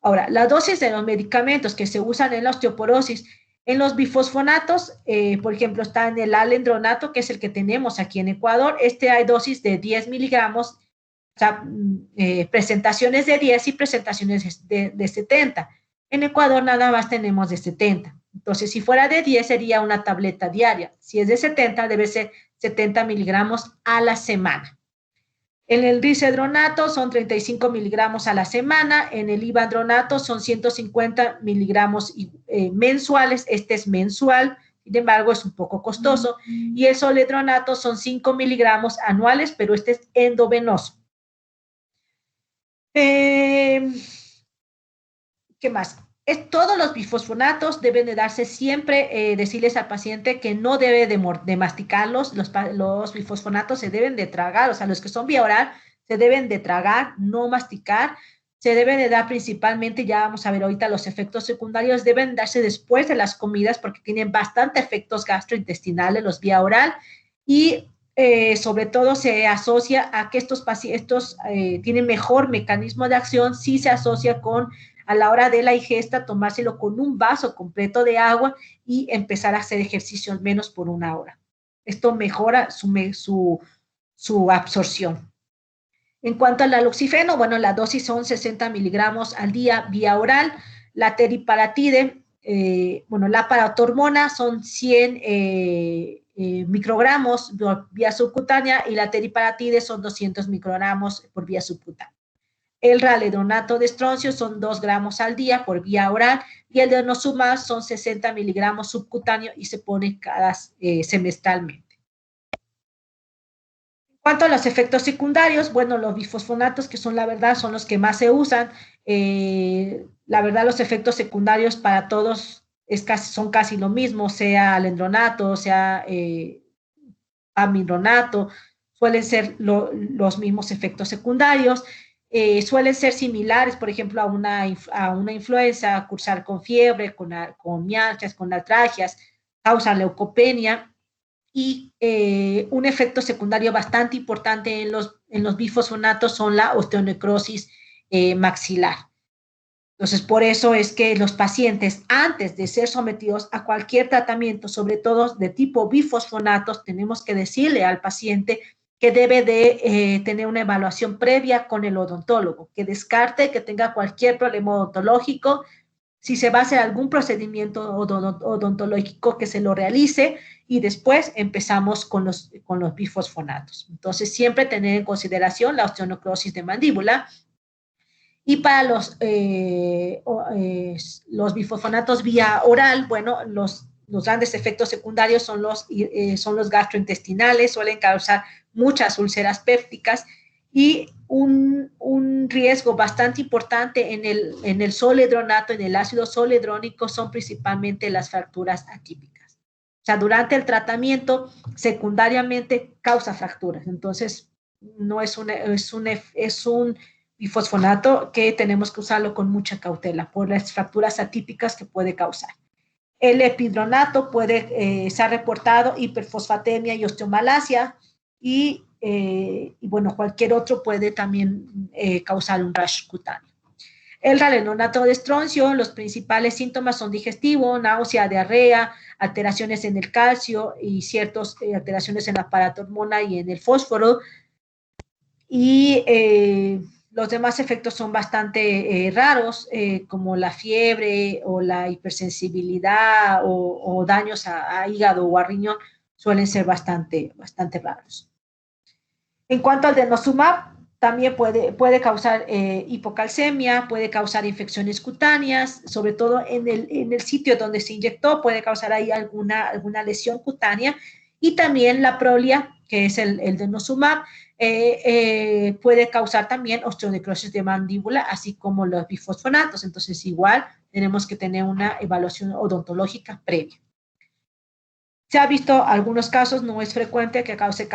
Ahora, la dosis de los medicamentos que se usan en la osteoporosis En los bifosfonatos, por ejemplo, está en el alendronato, que es el que tenemos aquí en Ecuador. Hay dosis de 10 miligramos, o sea, presentaciones de 10 y presentaciones de 70. En Ecuador nada más tenemos de 70. Entonces, si fuera de 10 sería una tableta diaria. Si es de 70, debe ser 70 miligramos a la semana. En el risedronato son 35 miligramos a la semana, en el ivandronato son 150 miligramos mensuales, este es mensual, sin embargo es un poco costoso, y el zoledronato son 5 miligramos anuales, pero este es endovenoso. ¿Qué más? Todos los bifosfonatos deben de darse siempre, decirles al paciente que no debe de masticarlos, los bifosfonatos se deben de tragar, o sea, los que son vía oral se deben de tragar, no masticar, se deben de dar principalmente, ya vamos a ver ahorita los efectos secundarios, deben darse después de las comidas porque tienen bastante efectos gastrointestinales los vía oral y sobre todo se asocia a que estos tienen mejor mecanismo de acción si se asocia con a la hora de la ingesta, tomárselo con un vaso completo de agua y empezar a hacer ejercicio al menos por 1 hora. Esto mejora su absorción. En cuanto al naloxifeno, bueno, la dosis son 60 miligramos al día vía oral. La teriparatide, la paratormona son 100 microgramos vía subcutánea y la teriparatide son 200 microgramos por vía subcutánea. El raledonato de estroncio son 2 gramos al día por vía oral y el denosumab son 60 miligramos subcutáneo y se pone semestralmente. En cuanto a los efectos secundarios, bueno, los bifosfonatos, que son la verdad, son los que más se usan. La verdad, los efectos secundarios para todos son casi lo mismo, sea alendronato, sea amidronato, suelen ser los mismos efectos secundarios. Suelen ser similares, por ejemplo, a una influenza, cursar con fiebre, con mialgias, con artralgias, causa leucopenia y un efecto secundario bastante importante en los bifosfonatos son la osteonecrosis maxilar. Entonces, por eso es que los pacientes, antes de ser sometidos a cualquier tratamiento, sobre todo de tipo bifosfonatos, tenemos que decirle al paciente que debe de tener una evaluación previa con el odontólogo, que descarte que tenga cualquier problema odontológico, si se va a hacer algún procedimiento odontológico que se lo realice y después empezamos con los bifosfonatos. Entonces, siempre tener en consideración la osteonecrosis de mandíbula. Y para los bifosfonatos vía oral, bueno, los grandes efectos secundarios son los gastrointestinales, suelen causar muchas úlceras pépticas y un riesgo bastante importante en el zoledronato, en el ácido zoledrónico, son principalmente las fracturas atípicas. O sea, durante el tratamiento, secundariamente causa fracturas. Entonces, no es un bifosfonato que tenemos que usarlo con mucha cautela por las fracturas atípicas que puede causar. El epidronato se ha reportado hiperfosfatemia y osteomalacia y bueno, cualquier otro puede también causar un rash cutáneo. El raledonato de estroncio, los principales síntomas son digestivo, náusea, diarrea, alteraciones en el calcio y ciertas alteraciones en la paratormona y en el fósforo. Y los demás efectos son bastante raros, como la fiebre o la hipersensibilidad o daños a hígado o a riñón, suelen ser bastante raros. En cuanto al denosumab, también puede causar hipocalcemia, puede causar infecciones cutáneas, sobre todo en el sitio donde se inyectó, puede causar ahí alguna lesión cutánea, y también la prolia, que es el denosumab, puede causar también osteonecrosis de mandíbula, así como los bifosfonatos. Entonces, igual tenemos que tener una evaluación odontológica previa. Se ha visto algunos casos, no es frecuente que cause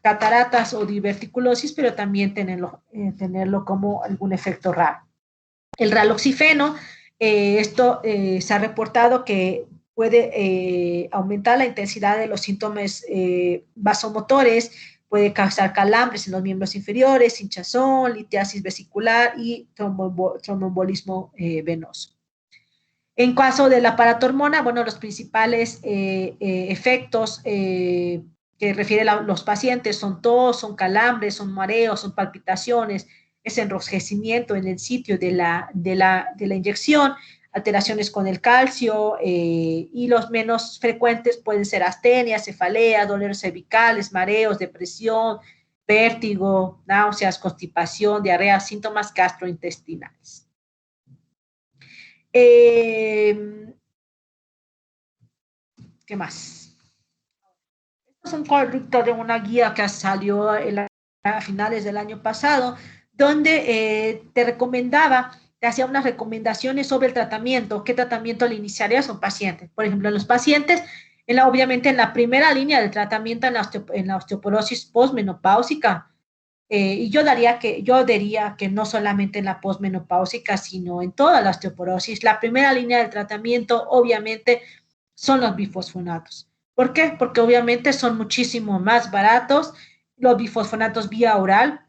cataratas o diverticulosis, pero también tenerlo como algún efecto raro. El raloxifeno, se ha reportado que puede aumentar la intensidad de los síntomas vasomotores, puede causar calambres en los miembros inferiores, hinchazón, litiasis vesicular y tromboembolismo venoso. En caso de la paratormona, bueno, los principales efectos que refieren los pacientes son tos, son calambres, son mareos, son palpitaciones, es enrojecimiento en el sitio de la inyección, alteraciones con el calcio, y los menos frecuentes pueden ser astenia, cefalea, dolores cervicales, mareos, depresión, vértigo, náuseas, constipación, diarrea, síntomas gastrointestinales. ¿Qué más? Esto es un correcto de una guía que salió a finales del año pasado, donde te recomendaba, te hacía unas recomendaciones sobre el tratamiento, qué tratamiento le iniciarías a un paciente. Por ejemplo, en los pacientes, obviamente en la primera línea del tratamiento en la osteoporosis postmenopáusica, y yo diría que no solamente en la posmenopáusica, sino en toda la osteoporosis, la primera línea del tratamiento obviamente son los bifosfonatos. ¿Por qué? Porque obviamente son muchísimo más baratos. Los bifosfonatos vía oral,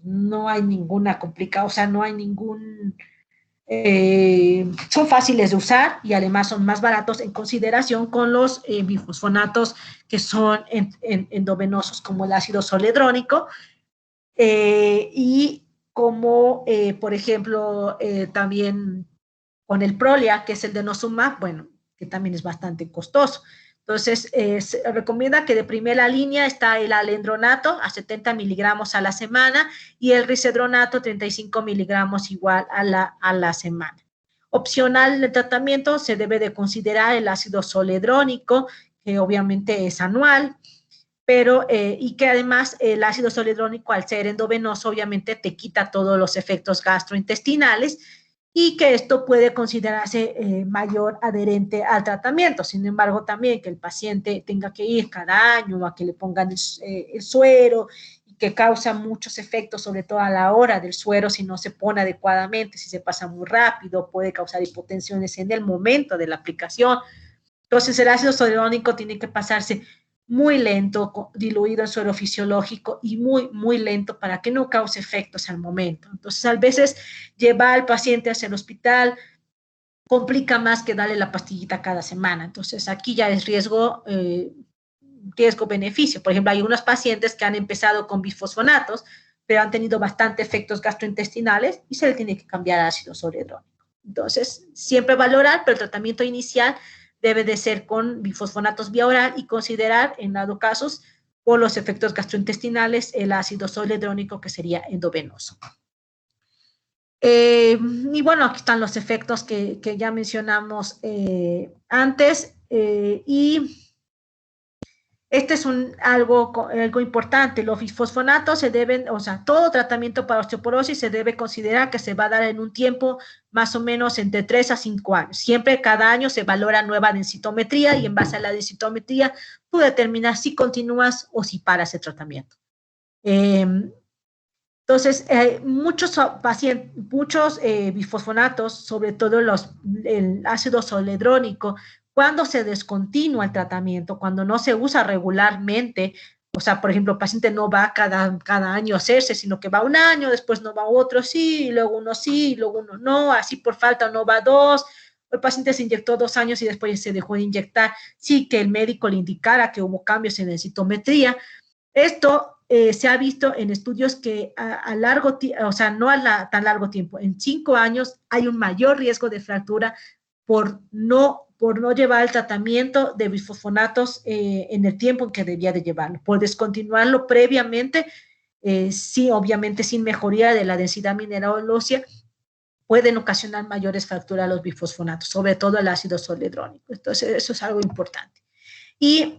no hay ninguna complicación, o sea, no hay ningún... son fáciles de usar y además son más baratos en consideración con los bifosfonatos que son endovenosos, como el ácido zoledrónico, y como, por ejemplo, también con el Prolia, que es el denosumab, bueno, que también es bastante costoso. Entonces, se recomienda que de primera línea está el alendronato a 70 miligramos a la semana y el risedronato 35 miligramos igual a la semana. Opcional de tratamiento se debe de considerar el ácido zoledrónico, que obviamente es anual, pero, y que además el ácido zoledrónico, al ser endovenoso, obviamente te quita todos los efectos gastrointestinales y que esto puede considerarse mayor adherente al tratamiento. Sin embargo, también que el paciente tenga que ir cada año a que le pongan el suero, y que causa muchos efectos, sobre todo a la hora del suero, si no se pone adecuadamente, si se pasa muy rápido, puede causar hipotensiones en el momento de la aplicación. Entonces, el ácido zoledrónico tiene que pasarse muy lento, diluido en suero fisiológico y muy, muy lento para que no cause efectos al momento. Entonces, a veces llevar al paciente hacia el hospital complica más que darle la pastillita cada semana. Entonces, aquí ya es riesgo-beneficio. Por ejemplo, hay unos pacientes que han empezado con bifosfonatos, pero han tenido bastante efectos gastrointestinales y se le tiene que cambiar a ácido zoledrónico. Entonces, siempre valorar, pero el tratamiento inicial debe de ser con bifosfonatos vía oral y considerar, en dado casos, por los efectos gastrointestinales, el ácido zoledrónico, que sería endovenoso. Y bueno, aquí están los efectos que ya mencionamos antes, y este es algo importante. Los bifosfonatos se deben, o sea, todo tratamiento para osteoporosis se debe considerar que se va a dar en un tiempo más o menos entre 3 a 5 años. Siempre cada año se valora nueva densitometría y en base a la densitometría tú determinas si continúas o si paras el tratamiento. Entonces, muchos bifosfonatos, sobre todo el ácido zoledrónico, cuando se descontinúa el tratamiento, cuando no se usa regularmente, o sea, por ejemplo, el paciente no va cada año a hacerse, sino que va un año, después no va otro sí, y luego uno sí, y luego uno no, así por falta no va 2, el paciente se inyectó 2 años y después se dejó de inyectar, sí que el médico le indicara que hubo cambios en densitometría. Esto se ha visto en estudios que a largo tiempo, o sea, no tan largo tiempo, en 5 años hay un mayor riesgo de fractura por no llevar el tratamiento de bifosfonatos en el tiempo en que debía de llevarlo, por descontinuarlo previamente, sí, obviamente sin mejoría de la densidad mineral ósea, pueden ocasionar mayores fracturas a los bifosfonatos, sobre todo el ácido zoledrónico. Entonces, eso es algo importante. Y,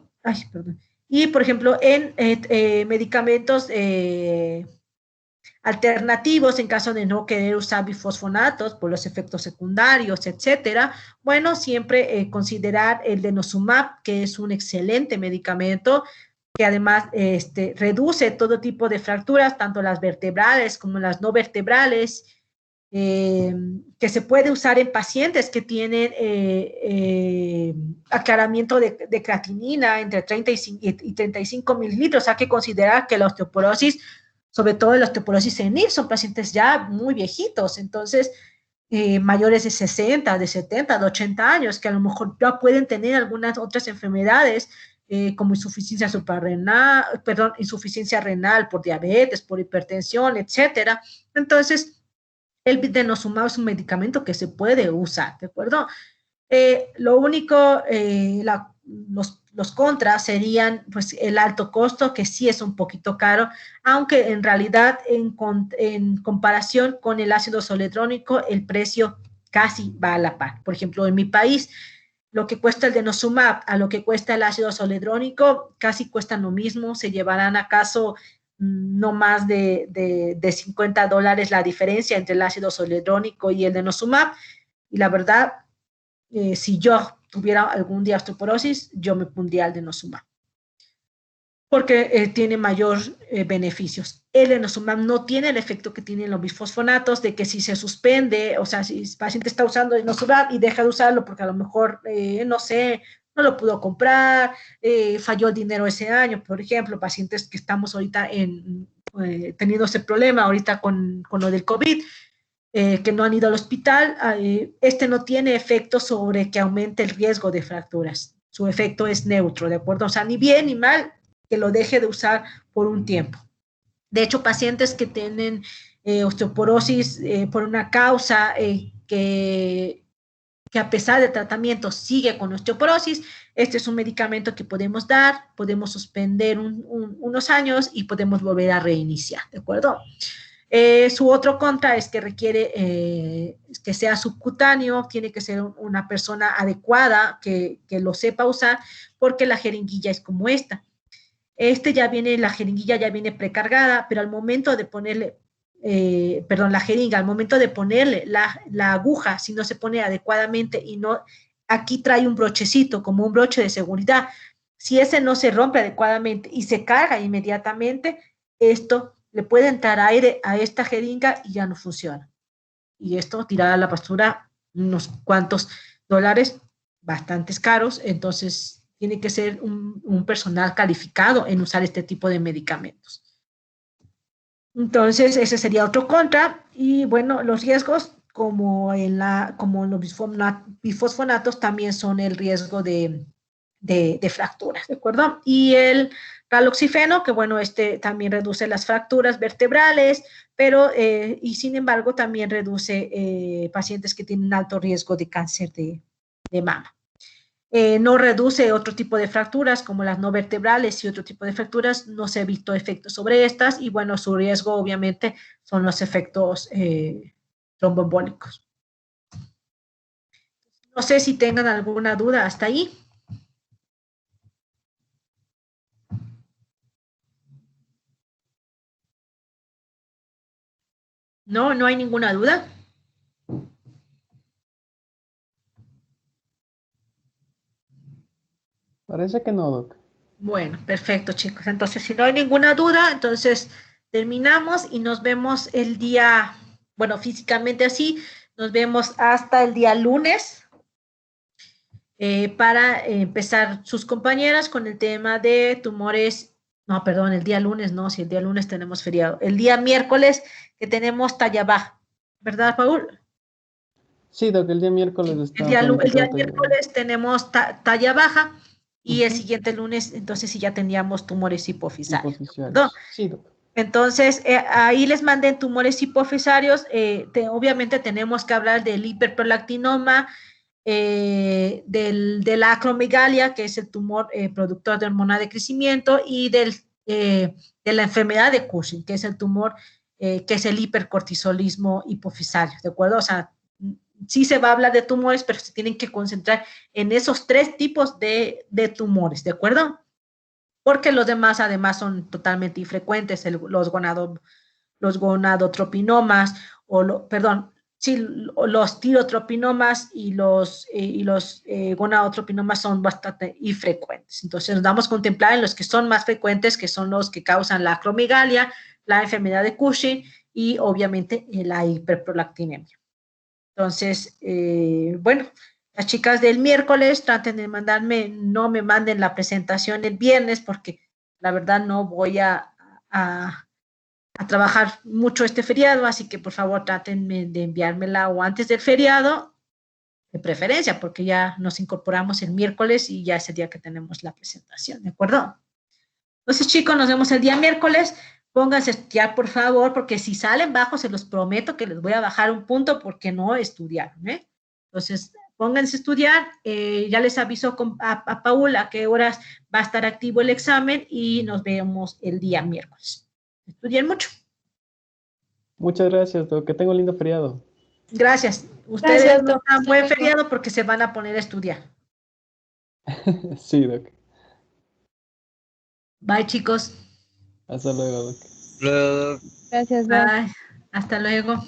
por ejemplo, en medicamentos alternativos, en caso de no querer usar bifosfonatos por los efectos secundarios, etcétera, bueno, siempre considerar el denosumab, que es un excelente medicamento, que además reduce todo tipo de fracturas, tanto las vertebrales como las no vertebrales, que se puede usar en pacientes que tienen aclaramiento de creatinina entre 30 y 35 mililitros. Hay que considerar que la osteoporosis, sobre todo la osteoporosis senil, son pacientes ya muy viejitos, entonces mayores de 60, de 70, de 80 años, que a lo mejor ya pueden tener algunas otras enfermedades, como insuficiencia suprarrenal, perdón, insuficiencia renal por diabetes, por hipertensión, etcétera. Entonces, el denosumab es un medicamento que se puede usar, ¿de acuerdo? Lo único, los contras serían pues el alto costo, que sí es un poquito caro, aunque en realidad en comparación con el ácido zoledrónico, el precio casi va a la par. Por ejemplo, en mi país, lo que cuesta el denosumab a lo que cuesta el ácido zoledrónico, casi cuestan lo mismo, se llevarán acaso no más de $50 la diferencia entre el ácido zoledrónico y el denosumab, y la verdad, si yo tuviera algún día osteoporosis, yo me pondría el denosumab, porque tiene mayor beneficios. El denosumab no tiene el efecto que tienen los bifosfonatos, de que si se suspende, o sea, si el paciente está usando denosumab y deja de usarlo porque a lo mejor, no sé, no lo pudo comprar, falló el dinero ese año, por ejemplo, pacientes que estamos ahorita teniendo ese problema ahorita con lo del COVID, que no han ido al hospital, este no tiene efecto sobre que aumente el riesgo de fracturas. Su efecto es neutro, ¿de acuerdo? O sea, ni bien ni mal que lo deje de usar por un tiempo. De hecho, pacientes que tienen osteoporosis por una causa que a pesar del tratamiento sigue con osteoporosis, este es un medicamento que podemos dar, podemos suspender unos años y podemos volver a reiniciar, ¿de acuerdo? Su otro contra es que requiere que sea subcutáneo, tiene que ser una persona adecuada que lo sepa usar, porque la jeringuilla es como esta. La jeringuilla ya viene precargada, pero al momento de ponerle, la jeringa, al momento de ponerle la aguja, si no se pone adecuadamente y no, aquí trae un brochecito, como un broche de seguridad. Si ese no se rompe adecuadamente y se carga inmediatamente, esto le puede entrar aire a esta jeringa y ya no funciona. Y esto tirará a la basura unos cuantos dólares, bastantes caros, entonces tiene que ser un personal calificado en usar este tipo de medicamentos. Entonces, ese sería otro contra. Y bueno, los riesgos, como los bifosfonatos, también son el riesgo de fracturas, ¿de acuerdo? Y el raloxifeno, que bueno, este también reduce las fracturas vertebrales, pero, y sin embargo, también reduce pacientes que tienen alto riesgo de cáncer de mama. No reduce otro tipo de fracturas como las no vertebrales y otro tipo de fracturas, no se ha visto efectos sobre estas y bueno, su riesgo obviamente son los efectos tromboembólicos. No sé si tengan alguna duda hasta ahí. No, no hay ninguna duda. Parece que no, Doc. Bueno, perfecto, chicos. Entonces, si no hay ninguna duda, entonces terminamos y nos vemos el día, bueno, físicamente así, nos vemos hasta el día lunes para empezar sus compañeras con el tema de tumores. No, perdón, el día lunes no, si el día lunes tenemos feriado. El día miércoles que tenemos talla baja, ¿verdad, Paul? Sí, Doc, el día miércoles está El día planificado talla miércoles tenemos talla baja y el Ujú. siguiente lunes, entonces sí ya tendríamos tumores hipofisarios. Hipoficiales. Sí, Doc. Entonces, ahí les mandé tumores hipofisarios. Obviamente tenemos que hablar del hiperprolactinoma, de la acromegalia, que es el tumor productor de hormona de crecimiento, y de la enfermedad de Cushing, que es el tumor que es el hipercortisolismo hipofisario, ¿de acuerdo? O sea, sí se va a hablar de tumores, pero se tienen que concentrar en esos 3 tipos de tumores, ¿de acuerdo? Porque los demás además son totalmente infrecuentes, los gonadotropinomas, los tirotropinomas y los gonadotropinomas son bastante infrecuentes. Entonces nos damos a contemplar en los que son más frecuentes, que son los que causan la acromegalia, la enfermedad de Cushing y obviamente la hiperprolactinemia. Entonces, bueno, las chicas del miércoles traten de mandarme, no me manden la presentación el viernes porque la verdad no voy a a trabajar mucho este feriado, así que por favor traten de enviármela o antes del feriado, de preferencia, porque ya nos incorporamos el miércoles y ya es el día que tenemos la presentación, ¿de acuerdo? Entonces, chicos, nos vemos el día miércoles. Pónganse a estudiar, por favor, porque si salen bajos, se los prometo que les voy a bajar un punto porque no estudiaron, ¿eh? Entonces, pónganse a estudiar. Ya les aviso a Paul a qué horas va a estar activo el examen y nos vemos el día miércoles. Estudien mucho. Muchas gracias, Doc. Que tenga un lindo feriado. Gracias. Ustedes Gracias, Doc. tengan Hasta buen luego. feriado porque se van a poner a estudiar. Sí, Doc. Bye, chicos. Hasta luego, Doc. Luego, Gracias, Doc. Bye. Hasta luego.